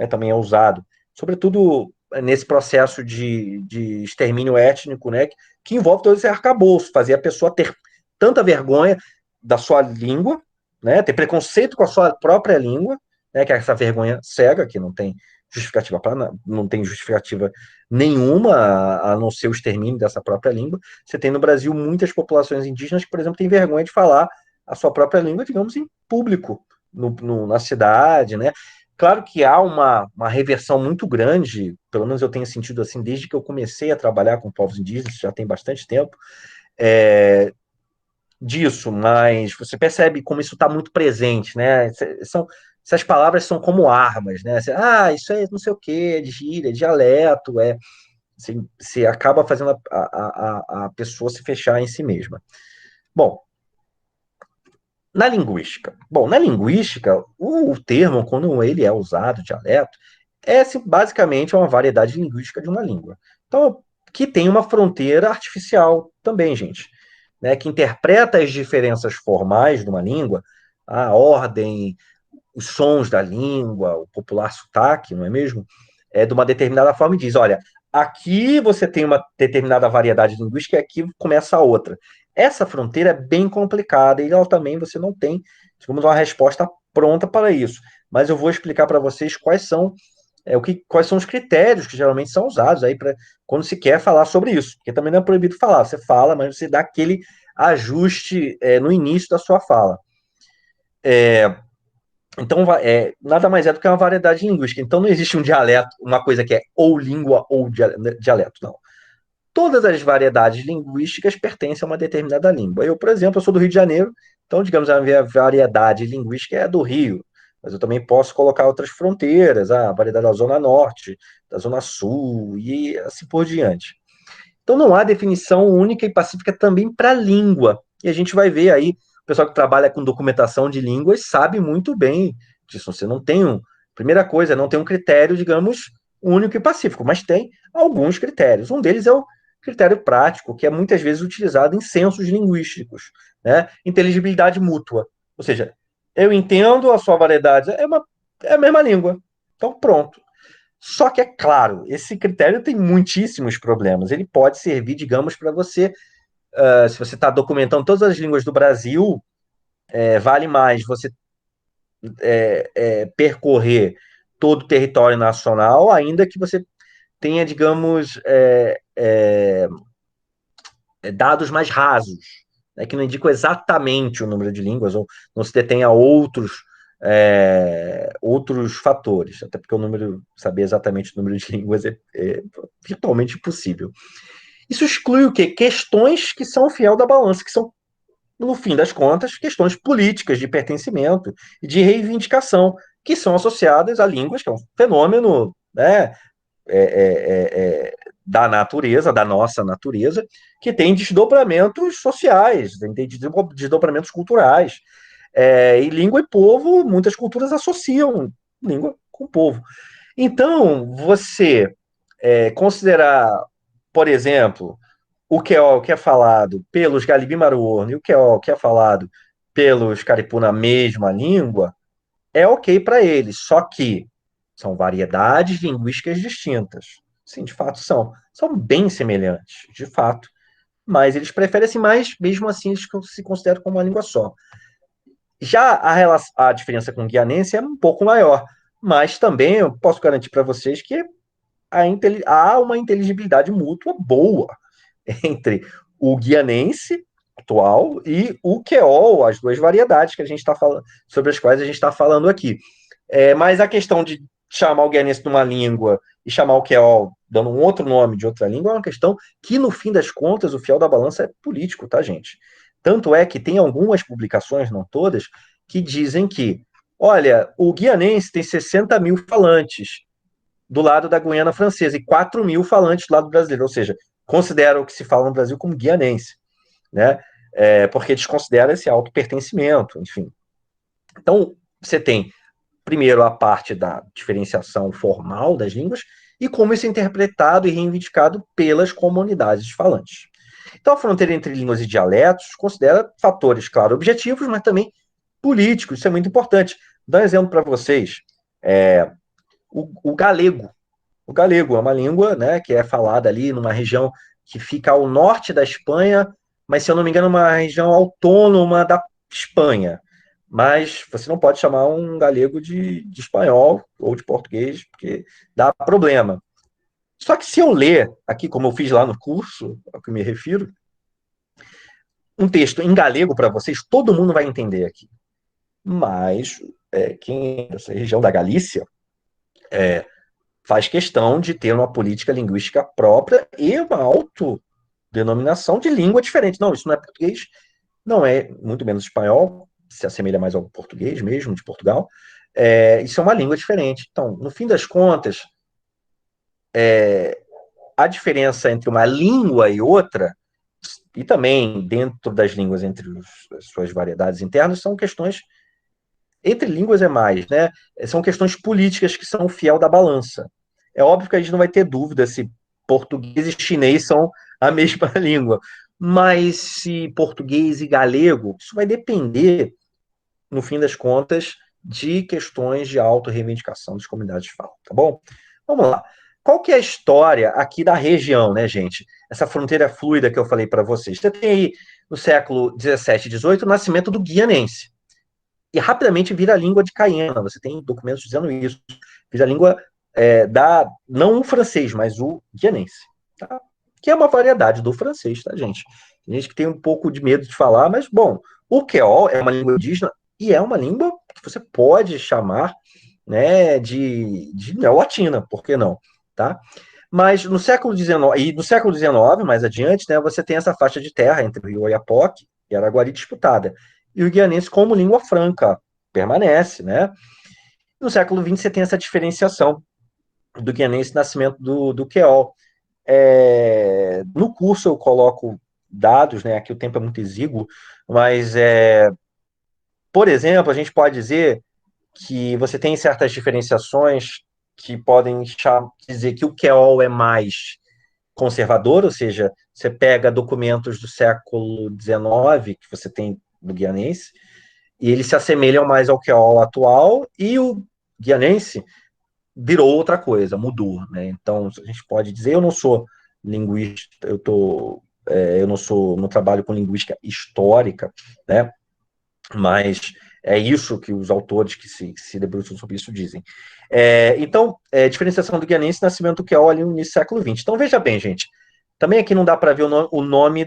também é usado. Sobretudo nesse processo de extermínio étnico, né, que envolve todo esse arcabouço, fazer a pessoa ter tanta vergonha da sua língua, né, ter preconceito com a sua própria língua, né, que é essa vergonha cega, que não tem justificativa nenhuma a não ser o extermínio dessa própria língua. Você tem no Brasil muitas populações indígenas que, por exemplo, têm vergonha de falar a sua própria língua, digamos, em público, na cidade, né? Claro que há uma reversão muito grande, pelo menos eu tenho sentido assim, desde que eu comecei a trabalhar com povos indígenas, já tem bastante tempo, disso, mas você percebe como isso está muito presente, né? Essas palavras são como armas, né? Isso é não sei o quê, é de gíria, é dialeto, você acaba fazendo a pessoa se fechar em si mesma. Bom, na linguística. Bom, na linguística, o termo, quando ele é usado, dialeto, basicamente uma variedade linguística de uma língua. Então, que tem uma fronteira artificial também, gente, né, que interpreta as diferenças formais de uma língua a ordem, os sons da língua, o popular sotaque, não é mesmo? É de uma determinada forma e diz, olha, aqui você tem uma determinada variedade linguística e aqui começa a outra. Essa fronteira é bem complicada e ela também você não tem, digamos, uma resposta pronta para isso. Mas eu vou explicar para vocês quais são os critérios que geralmente são usados aí para quando se quer falar sobre isso. Porque também não é proibido falar, você fala, mas você dá aquele ajuste no início da sua fala. Então, nada mais é do que uma variedade linguística. Então, não existe um dialeto, uma coisa que é ou língua ou dialeto, não. Todas as variedades linguísticas pertencem a uma determinada língua. Eu, por exemplo, eu sou do Rio de Janeiro, então, digamos, a minha variedade linguística é do Rio, mas eu também posso colocar outras fronteiras, a variedade da Zona Norte, da Zona Sul, e assim por diante. Então, não há definição única e pacífica também para a língua. E a gente vai ver aí, o pessoal que trabalha com documentação de línguas sabe muito bem disso. Você não tem primeira coisa, não tem um critério, digamos, único e pacífico, mas tem alguns critérios. Um deles é o critério prático, que é muitas vezes utilizado em censos linguísticos, né? Inteligibilidade mútua. Ou seja, eu entendo a sua variedade, é a mesma língua. Então, pronto. Só que é claro, esse critério tem muitíssimos problemas. Ele pode servir, digamos, para você, se você está documentando todas as línguas do Brasil, vale mais você percorrer todo o território nacional, ainda que você tenha, digamos, dados mais rasos, né, que não indicam exatamente o número de línguas, ou não se detenha outros fatores, até porque saber exatamente o número de línguas é virtualmente impossível. Isso exclui o quê? Questões que são fiel da balança, que são, no fim das contas, questões políticas de pertencimento e de reivindicação, que são associadas a línguas, que é um fenômeno, né, da natureza, da nossa natureza, que tem desdobramentos sociais, tem desdobramentos culturais. E língua e povo, muitas culturas associam língua com povo. Então, você considerar, por exemplo, o QO que é falado pelos Galibi-Maruorno e o QO que é falado pelos Caripu na mesma língua, é ok para eles, só que são variedades linguísticas distintas. Sim, de fato são. São bem semelhantes, de fato, mas eles preferem assim mais, mesmo assim eles se consideram como uma língua só. Já a diferença com o guianense é um pouco maior, mas também eu posso garantir para vocês que há uma inteligibilidade mútua boa entre o guianense atual e o queol, as duas variedades que a gente está falando, sobre as quais a gente está falando aqui. Mas a questão de chamar o guianense de uma língua e chamar o queol dando um outro nome de outra língua é uma questão que, no fim das contas, o fiel da balança é político, tá, gente? Tanto é que tem algumas publicações, não todas, que dizem que, olha, o guianense tem 60 mil falantes do lado da Guiana Francesa e 4 mil falantes do lado brasileiro, ou seja, consideram o que se fala no Brasil como guianense, né? Porque desconsidera esse auto-pertencimento, enfim. Então, você tem, primeiro, a parte da diferenciação formal das línguas e como isso é interpretado e reivindicado pelas comunidades falantes. Então, a fronteira entre línguas e dialetos considera fatores, claro, objetivos, mas também políticos, isso é muito importante. Vou dar um exemplo para vocês. O galego. O galego é uma língua, né, que é falada ali numa região que fica ao norte da Espanha, mas, se eu não me engano, uma região autônoma da Espanha. Mas você não pode chamar um galego de espanhol ou de português, porque dá problema. Só que se eu ler aqui, como eu fiz lá no curso, ao que eu me refiro, um texto em galego para vocês, todo mundo vai entender aqui. Mas quem é dessa região da Galícia faz questão de ter uma política linguística própria e uma autodenominação de língua diferente. Não, isso não é português, não é muito menos espanhol, se assemelha mais ao português mesmo, de Portugal. Isso é uma língua diferente. Então, no fim das contas, a diferença entre uma língua e outra, e também dentro das línguas entre as suas variedades internas, são questões. Entre línguas é mais, né? São questões políticas que são o fiel da balança. É óbvio que a gente não vai ter dúvida se português e chinês são a mesma língua, mas se português e galego, isso vai depender no fim das contas, de questões de autorreivindicação das comunidades de fala, tá bom? Vamos lá. Qual que é a história aqui da região, né, gente? Essa fronteira fluida que eu falei para vocês. Você tem aí, no século 17 e 18, o nascimento do guianense. E rapidamente vira a língua de Caiana. Você tem documentos dizendo isso. Vira a língua não o francês, mas o guianense. Tá? Que é uma variedade do francês, tá, gente? Tem gente que tem um pouco de medo de falar, mas, bom, o queol é uma língua indígena e é uma língua que você pode chamar, né, de neolatina, por que não? Tá? Mas no século XIX, e no século XIX, mais adiante, né, você tem essa faixa de terra entre o Rio Oiapoque e Araguari disputada. E o guianense, como língua franca, permanece, né? No século XX, você tem essa diferenciação do guianense, nascimento do queol. No curso eu coloco dados, né? Aqui o tempo é muito exíguo, mas, por exemplo, a gente pode dizer que você tem certas diferenciações que podem dizer que o queol é mais conservador, ou seja, você pega documentos do século XIX que você tem do guianense, e eles se assemelham mais ao queol atual, e o guianense virou outra coisa, mudou, né? Então, a gente pode dizer, eu não sou linguista, eu não trabalho com linguística histórica, né? Mas é isso que os autores que se debruçam sobre isso dizem. Então, diferenciação do guianense e nascimento do queol ali no início do século XX. Então, veja bem, gente, também aqui não dá para ver o nome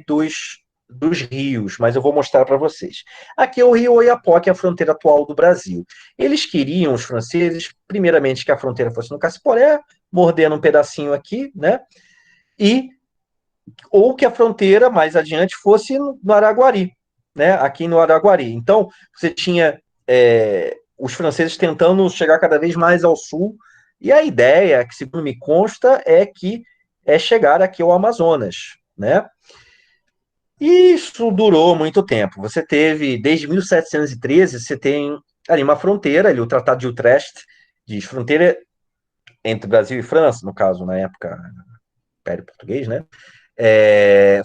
dos rios, mas eu vou mostrar para vocês. Aqui é o rio Oiapoque, a fronteira atual do Brasil. Eles queriam, os franceses, primeiramente, que a fronteira fosse no Cassiporé, mordendo um pedacinho aqui, né? Ou que a fronteira mais adiante fosse no Araguari, né? Aqui no Araguari. Então, você tinha os franceses tentando chegar cada vez mais ao sul, e a ideia, que segundo me consta, é chegar aqui ao Amazonas, né? E isso durou muito tempo. Você teve, desde 1713, você tem ali uma fronteira, ali o Tratado de Utrecht, diz fronteira entre Brasil e França, no caso, na época, Império Português, né?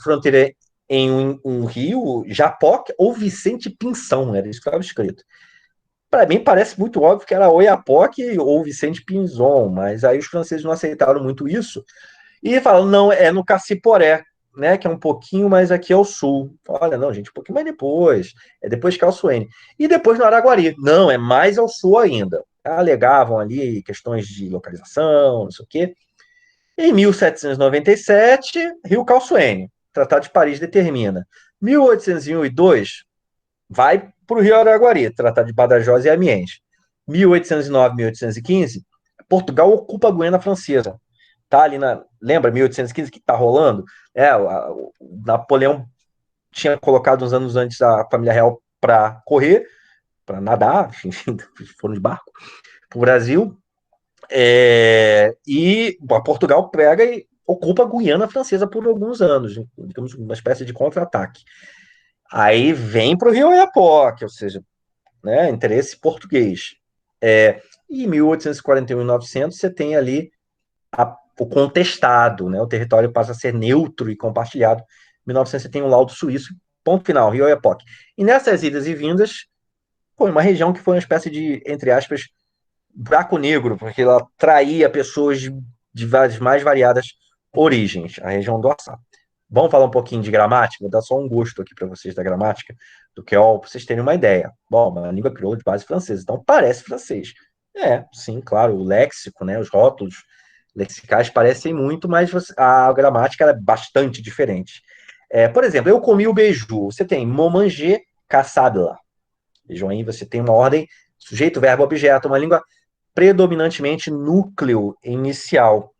Fronteira em um rio, Japoque ou Vicente Pinção, era isso que estava escrito. Para mim parece muito óbvio que era Oiapoque ou Vicente Pinzon, mas aí os franceses não aceitaram muito isso e falaram, não, é no Cassiporé, né, que é um pouquinho mais aqui ao sul. Olha, não, gente, um pouquinho mais depois, é depois de Calçoene. E depois no Araguari, não, é mais ao sul ainda. Alegavam ali questões de localização, não sei o quê. Em 1797, Rio Calçoene, Tratado de Paris determina. 1801 e 2, vai para o Rio Araguari, Tratado de Badajoz e Amiens. 1809, 1815, Portugal ocupa a Guiana Francesa. Tá ali lembra 1815 que tá rolando? O Napoleão tinha colocado uns anos antes a família real para correr, para nadar, enfim, foram de barco para o Brasil. E Portugal pega e ocupa a Guiana Francesa por alguns anos, digamos, uma espécie de contra-ataque. Aí vem para o Rio Oiapoque, ou seja, né, interesse português. E em 1841 e 900 você tem ali o contestado, né, o território passa a ser neutro e compartilhado. Em 1900 você tem um laudo suíço, ponto final, Rio Oiapoque. E nessas idas e vindas, foi uma região que foi uma espécie de, entre aspas, buraco negro, porque ela atraía pessoas de várias, mais variadas origens, a região do Açá. Vamos falar um pouquinho de gramática? Vou dar só um gosto aqui para vocês da gramática, do queol, para vocês terem uma ideia. Bom, uma língua crioulo de base francesa, então parece francês. Sim, claro, o léxico, né, os rótulos lexicais parecem muito, mas a gramática é bastante diferente. Por exemplo, eu comi o beiju. Você tem momangé, caçadla. Vejam aí, você tem uma ordem sujeito, verbo, objeto, uma língua predominantemente núcleo inicial.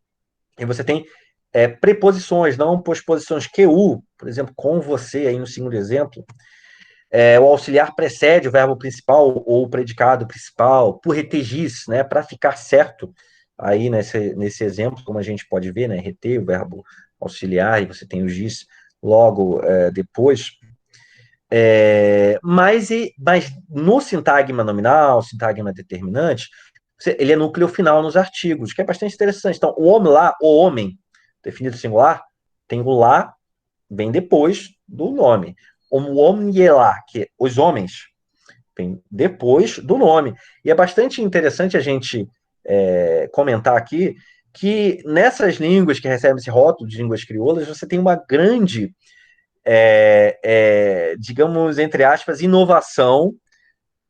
E você tem preposições, não posposições. Que-u, por exemplo, com você, aí no segundo exemplo, o auxiliar precede o verbo principal ou o predicado principal, por retegis, né, para ficar certo. Aí nesse exemplo, como a gente pode ver, né, reter o verbo auxiliar, e você tem o gis logo depois. Mas no sintagma nominal, sintagma determinante, ele é núcleo final nos artigos, que é bastante interessante. Então, o homem lá, o homem, definido singular, tem o lá, vem depois do nome. O homem lá, que os homens, vem depois do nome. E é bastante interessante a gente comentar aqui que nessas línguas que recebem esse rótulo de línguas crioulas, você tem uma grande, digamos, entre aspas, inovação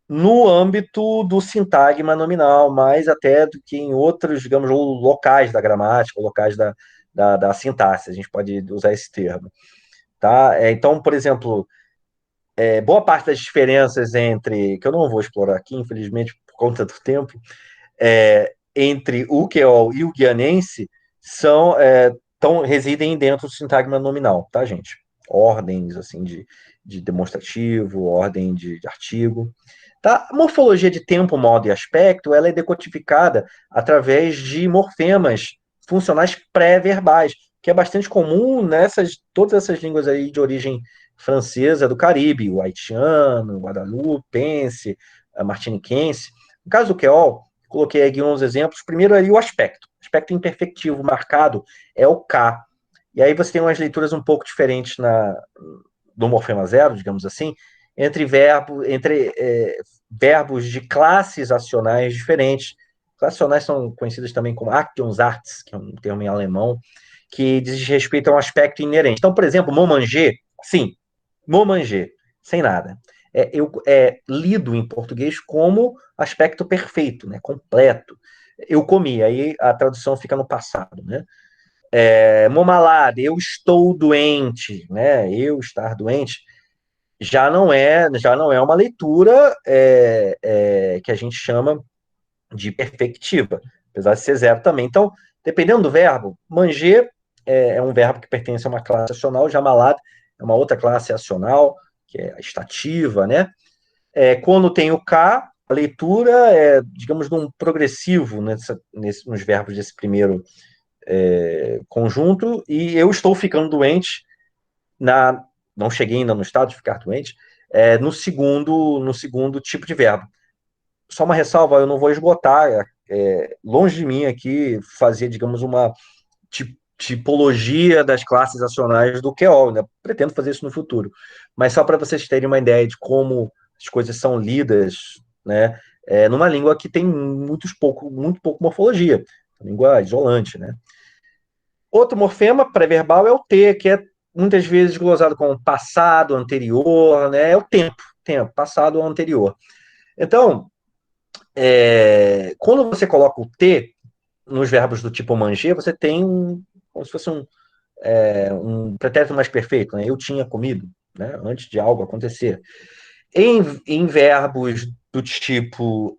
no âmbito do sintagma nominal, mais até do que em outros, digamos, locais da gramática, locais da sintaxe, a gente pode usar esse termo. Tá? Então, por exemplo, boa parte das diferenças entre, que eu não vou explorar aqui, infelizmente, por conta do tempo, entre o queol e o guianense residem dentro do sintagma nominal, tá, gente? Ordens, assim, de demonstrativo, ordem de artigo. Tá? A morfologia de tempo, modo e aspecto, ela é decodificada através de morfemas funcionais pré-verbais, que é bastante comum todas essas línguas aí de origem francesa do Caribe, o haitiano, o guadalupense, a martiniquense. No caso do queol, coloquei aqui uns exemplos. Primeiro ali o aspecto. Aspecto imperfectivo marcado é o K. E aí você tem umas leituras um pouco diferentes do morfema zero, digamos assim, entre verbos de classes acionais diferentes. Classes acionais são conhecidas também como Actionsarts, que é um termo em alemão, que diz respeito a um aspecto inerente. Então, por exemplo, manger, sim, manger, sem nada. Lido em português como aspecto perfeito, né, completo. Eu comi, aí a tradução fica no passado, né? Momalade, eu estou doente, né? Eu estar doente já não é uma leitura que a gente chama de perfectiva, apesar de ser zero também. Então, dependendo do verbo, manger é um verbo que pertence a uma classe acional, já malade é uma outra classe acional, que é a estativa, né? Quando tem o K, a leitura é, digamos, de um progressivo nos verbos desse primeiro conjunto, e eu estou ficando doente, não cheguei ainda no estado de ficar doente, no segundo tipo de verbo. Só uma ressalva, eu não vou esgotar, longe de mim aqui fazer, digamos, uma tipologia das classes acionais do QEOL, né? Pretendo fazer isso no futuro. Mas só para vocês terem uma ideia de como as coisas são lidas, né? Numa língua que tem muito pouco morfologia, língua isolante, né? Outro morfema pré-verbal é o T, que é muitas vezes glosado como passado, anterior, né? É o tempo, passado ou anterior. Então, quando você coloca o T nos verbos do tipo manger, você tem como se fosse um pretérito mais perfeito, né? Eu tinha comido, né? Antes de algo acontecer. Em verbos do tipo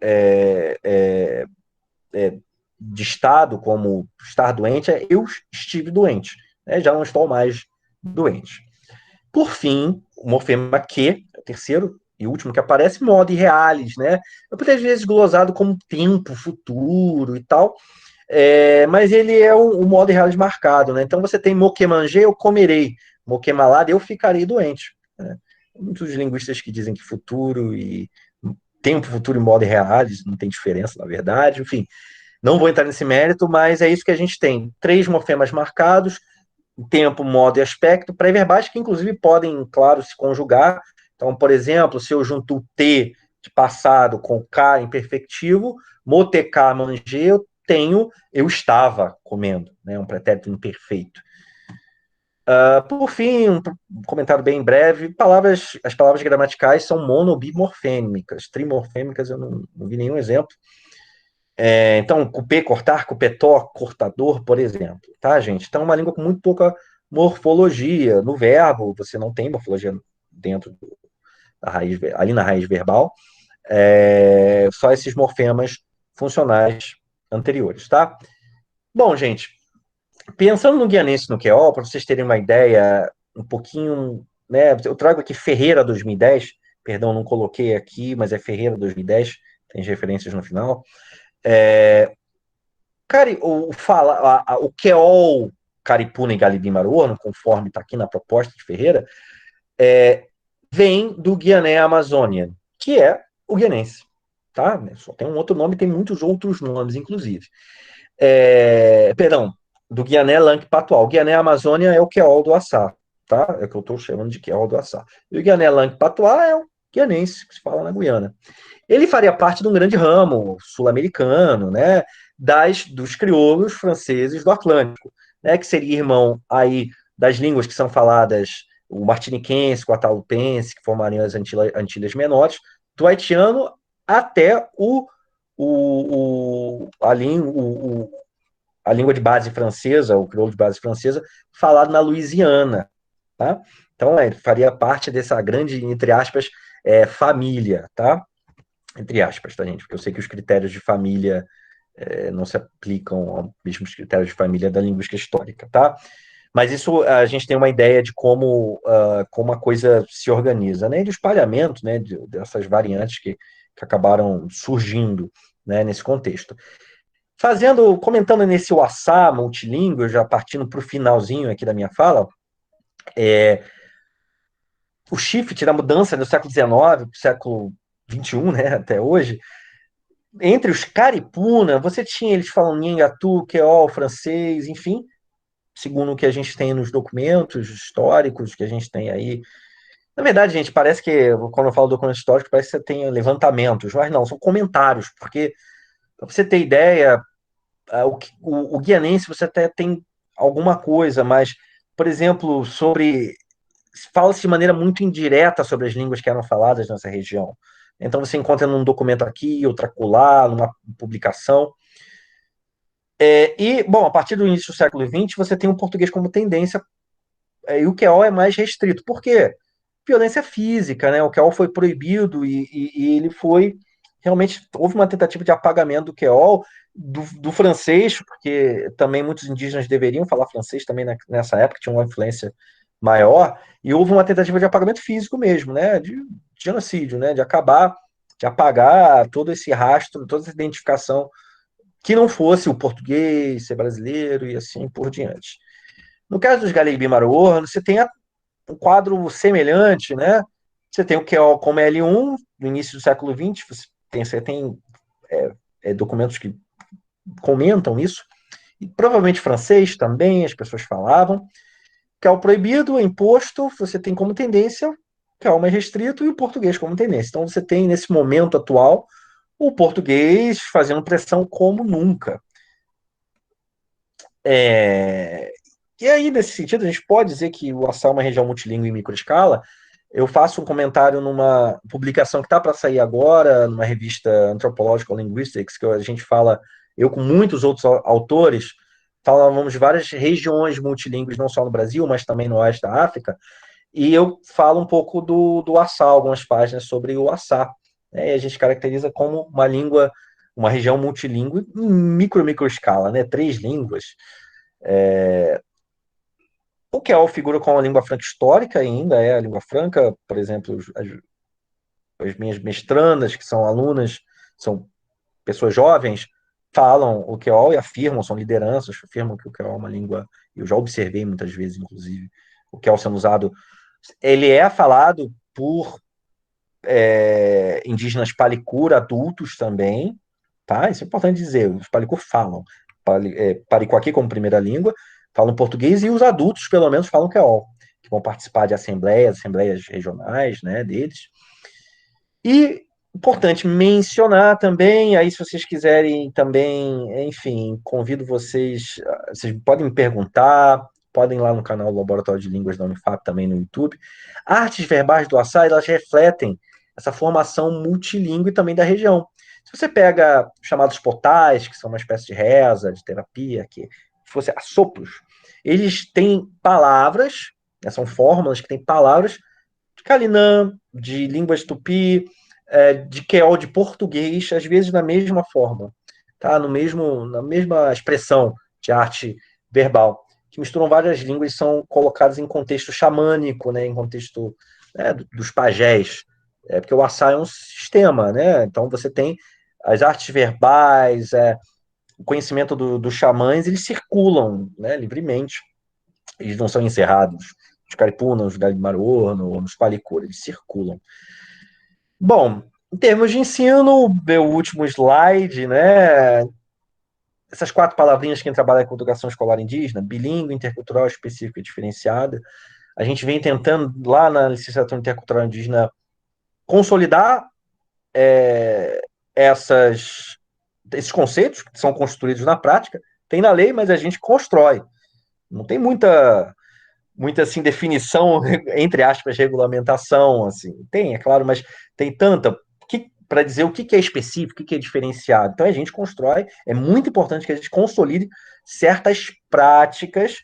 de estado, como estar doente, eu estive doente, né? Já não estou mais doente. Por fim, o morfema que, o terceiro e último que aparece, modo e realis, né? Muitas vezes glosado como tempo, futuro e tal, mas ele é o modo e realis marcado, né? Então você tem moquemanger, eu comerei, moquemalada, eu ficarei doente, né? Muitos linguistas que dizem que futuro e tempo, futuro e modo e realis não tem diferença, na verdade, enfim. Não vou entrar nesse mérito, mas é isso que a gente tem. 3 morfemas marcados, tempo, modo e aspecto, pré-verbais que, inclusive, podem, claro, se conjugar. Então, por exemplo, se eu junto o T de passado com K imperfectivo, motecar, manger, eu estava comendo, né? Um pretérito imperfeito. Por fim, um comentário bem breve, as palavras gramaticais são monobimorfêmicas, trimorfêmicas eu não vi nenhum exemplo. Então, coupé, cortar, coupetó, cortador, por exemplo, tá, gente? Então, é uma língua com muito pouca morfologia. No verbo, você não tem morfologia dentro da raiz, ali na raiz verbal. Só esses morfemas funcionais anteriores, tá? Bom, gente, pensando no guianense e no queol, para vocês terem uma ideia um pouquinho, né? Eu trago aqui Ferreira 2010, perdão, não coloquei aqui, mas é Ferreira 2010, tem as referências no final. Cara, o queol Caripuna e Galibim Maruano, conforme está aqui na proposta de Ferreira, vem do Guiané Amazônia, que é o guianense. Tá? Só tem um outro nome, tem muitos outros nomes, inclusive. Perdão, do Guiané Langue Patual. O Guiané Amazônia é o queol do Açá, tá? É o que eu estou chamando de queol do Açá. E o Guiané Langue Patual guianense, que se fala na Guiana. Ele faria parte de um grande ramo sul-americano, né, dos crioulos franceses do Atlântico, né, que seria irmão aí das línguas que são faladas, o martiniquense, o atalupense, que formariam as Antilhas Menores, do haitiano até a língua de base francesa, o crioulo de base francesa, falado na Louisiana. Tá? Então, ele faria parte dessa grande, entre aspas, família, tá? Entre aspas, tá, gente? Porque eu sei que os critérios de família não se aplicam aos mesmos critérios de família da linguística histórica, tá? Mas isso a gente tem uma ideia de como a coisa se organiza, né? E do espalhamento, né? Dessas variantes que acabaram surgindo, né? Nesse contexto. Comentando nesse Wassá multilíngue, já partindo para o finalzinho aqui da minha fala, o shift da mudança do século XIX para o século XXI, né? Até hoje, entre os Caripuna, você tinha eles falando Nhangatu, Queol, francês, enfim, segundo o que a gente tem nos documentos históricos que a gente tem aí. Na verdade, gente, parece que, quando eu falo documento histórico, parece que você tem levantamentos, mas não, são comentários, porque, para você ter ideia, o guianense você até tem alguma coisa, mas, por exemplo, fala-se de maneira muito indireta sobre as línguas que eram faladas nessa região. Então você encontra num documento aqui, outro acolá, numa publicação. Bom, a partir do início do século XX, você tem o português como tendência, e o QO é mais restrito. Por quê? Violência física, né? O QO foi proibido e ele foi... Realmente, houve uma tentativa de apagamento do QO, do francês, porque também muitos indígenas deveriam falar francês também nessa época, tinha uma influência maior, e houve uma tentativa de apagamento físico mesmo, né? De genocídio, né? De apagar todo esse rastro, toda essa identificação que não fosse o português, ser brasileiro e assim por diante. No caso dos Galego-Bimaruor, você tem um quadro semelhante, né? Você tem o que é como L1, no início do século XX, você tem documentos que comentam isso, e provavelmente francês também, as pessoas falavam, que é o proibido, o imposto, você tem como tendência, que é o mais restrito, e o português como tendência. Então você tem, nesse momento atual, o português fazendo pressão como nunca. E aí, nesse sentido, a gente pode dizer que o Açá é uma região multilíngue em microescala. Eu faço um comentário numa publicação que está para sair agora, numa revista Anthropological Linguistics, que a gente fala, eu com muitos outros autores, falávamos de várias regiões multilíngues, não só no Brasil, mas também no oeste da África, e eu falo um pouco do Açá, algumas páginas sobre o Açá. Né? E a gente caracteriza como uma língua, uma região multilíngue em microescala, né? 3 línguas. O que é figura como uma língua franca histórica ainda, é a língua franca, por exemplo, as minhas mestrandas, que são alunas, são pessoas jovens, falam o Queol e afirmam, são lideranças, afirmam que o Queol é uma língua, eu já observei muitas vezes, inclusive, o Queol sendo usado, ele é falado por indígenas Palicur adultos também, tá? Isso é importante dizer, os Palicur falam Pariquaqui como primeira língua, falam português e os adultos, pelo menos, falam Queol, que vão participar de assembleias regionais, né, deles. E importante mencionar também, aí se vocês quiserem também, enfim, convido vocês podem me perguntar, podem ir lá no canal do Laboratório de Línguas da Unifap, também no YouTube. Artes verbais do Açá, elas refletem essa formação multilíngue também da região. Se você pega chamados potais, que são uma espécie de reza, de terapia, que fosse assopros, eles têm palavras, né, são fórmulas que têm palavras de Calinã, de línguas tupi, de queol de português, às vezes na mesma forma, tá? Na mesma expressão de arte verbal, que misturam várias línguas e são colocadas em contexto xamânico, né? Em contexto, né, dos pajés, porque o Açá é um sistema, né? Então você tem as artes verbais, o conhecimento dos xamãs, eles circulam, né, livremente, eles não são encerrados. Os caripunas, os Galimaror, nos Palicur, eles circulam. Bom, em termos de ensino, meu último slide, né? Essas 4 palavrinhas, quem trabalha com educação escolar indígena, bilíngue, intercultural, específica e diferenciada, a gente vem tentando, lá na licenciatura intercultural indígena, consolidar esses conceitos que são construídos na prática. Tem na lei, mas a gente constrói. Não tem muita assim, definição, entre aspas, regulamentação, assim. Tem, é claro, mas tem tanta para dizer o que é específico, o que é diferenciado. Então, a gente constrói, é muito importante que a gente consolide certas práticas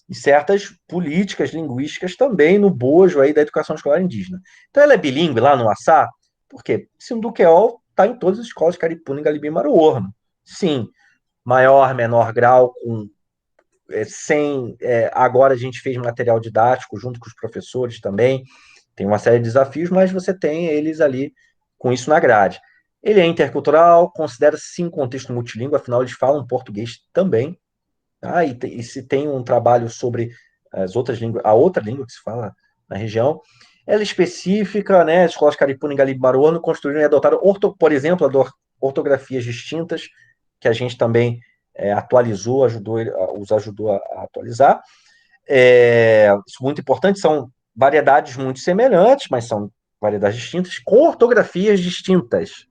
e certas políticas linguísticas também no bojo aí da educação escolar indígena. Então, ela é bilíngue lá no Assá, por quê? Sinduqueol está em todas as escolas de Caripuna, Galibi e Maruorno. Sim, maior, menor grau, com agora a gente fez material didático junto com os professores também, tem uma série de desafios, mas você tem eles ali com isso na grade. Ele é intercultural, considera-se sim contexto multilíngue, afinal eles falam português também, tá? E se tem um trabalho sobre as outras línguas, a outra língua que se fala na região, ela é específica, né? As escolas Caripuna e Galibi Maruano construíram e adotaram, por exemplo, ortografias distintas, que a gente também atualizou, os ajudou a atualizar. Isso é muito importante, são variedades muito semelhantes, mas são variedades distintas, com ortografias distintas.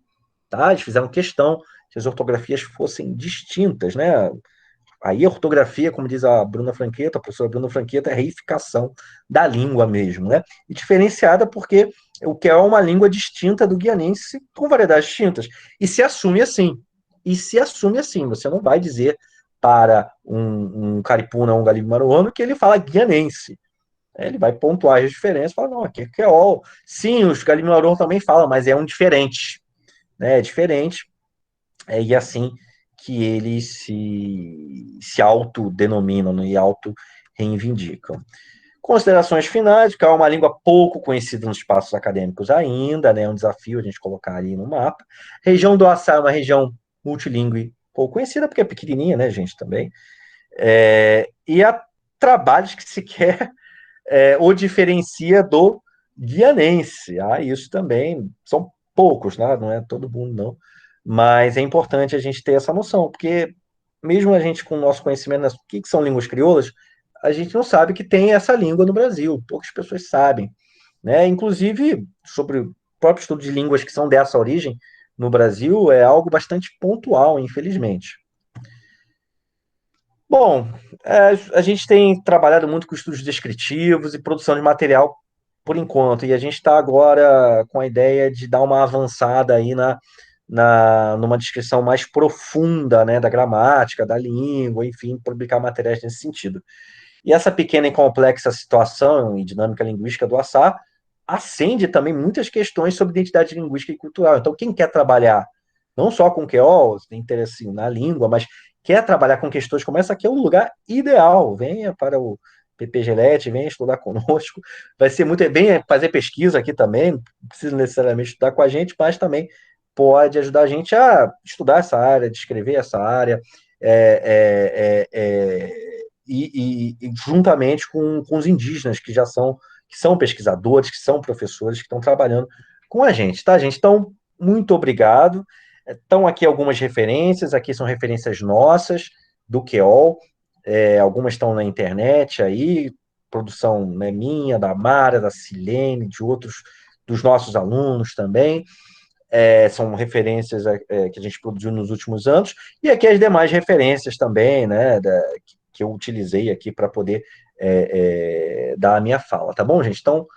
Tá? Eles fizeram questão que as ortografias fossem distintas, né? Aí a ortografia, como diz a Bruna Franqueta, a professora Bruna Franqueta, é a reificação da língua mesmo, né? E diferenciada porque o que é uma língua distinta do guianense com variedades distintas. E se assume assim. Você não vai dizer para um caripuna ou um galibimaruano que ele fala guianense. Ele vai pontuar as diferenças, fala, não, aqui é creol. Sim, os galibimaruanos também falam, mas é um diferente. Né? É diferente. E assim que eles se autodenominam, né, e auto-reivindicam. Considerações finais, que é uma língua pouco conhecida nos espaços acadêmicos ainda, né? É um desafio a gente colocar ali no mapa. Região do Açá é uma região multilingüe pouco conhecida, porque é pequenininha, né, gente, também. E há trabalhos que sequer o diferencia do guianense. Isso também, são poucos, né? Não é todo mundo, não. Mas é importante a gente ter essa noção, porque mesmo a gente com o nosso conhecimento do que são línguas crioulas, a gente não sabe que tem essa língua no Brasil, poucas pessoas sabem. Né? Inclusive, sobre o próprio estudo de línguas que são dessa origem no Brasil, é algo bastante pontual, infelizmente. Bom, a gente tem trabalhado muito com estudos descritivos e produção de material por enquanto, e a gente está agora com a ideia de dar uma avançada aí numa descrição mais profunda, né, da gramática, da língua, enfim, publicar materiais nesse sentido. E essa pequena e complexa situação e dinâmica linguística do Assá acende também muitas questões sobre identidade linguística e cultural. Então, quem quer trabalhar não só com QO, tem interesse na língua, mas quer trabalhar com questões como essa, aqui é um lugar ideal. Venha para o PP Gelete, venha estudar conosco. Vai ser muito bem fazer pesquisa aqui também, não precisa necessariamente estudar com a gente, mas também pode ajudar a gente a estudar essa área, descrever essa área, e juntamente com os indígenas que são pesquisadores, que são professores, que estão trabalhando com a gente, tá, gente? Então, muito obrigado. Estão aqui algumas referências, aqui são referências nossas, do QOL, algumas estão na internet aí, produção, né, minha, da Mara, da Silene, de outros, dos nossos alunos também, são referências que a gente produziu nos últimos anos, e aqui as demais referências também, né, que eu utilizei aqui para poder dar a minha fala, tá bom, gente? Então,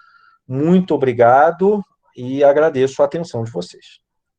muito obrigado e agradeço a atenção de vocês.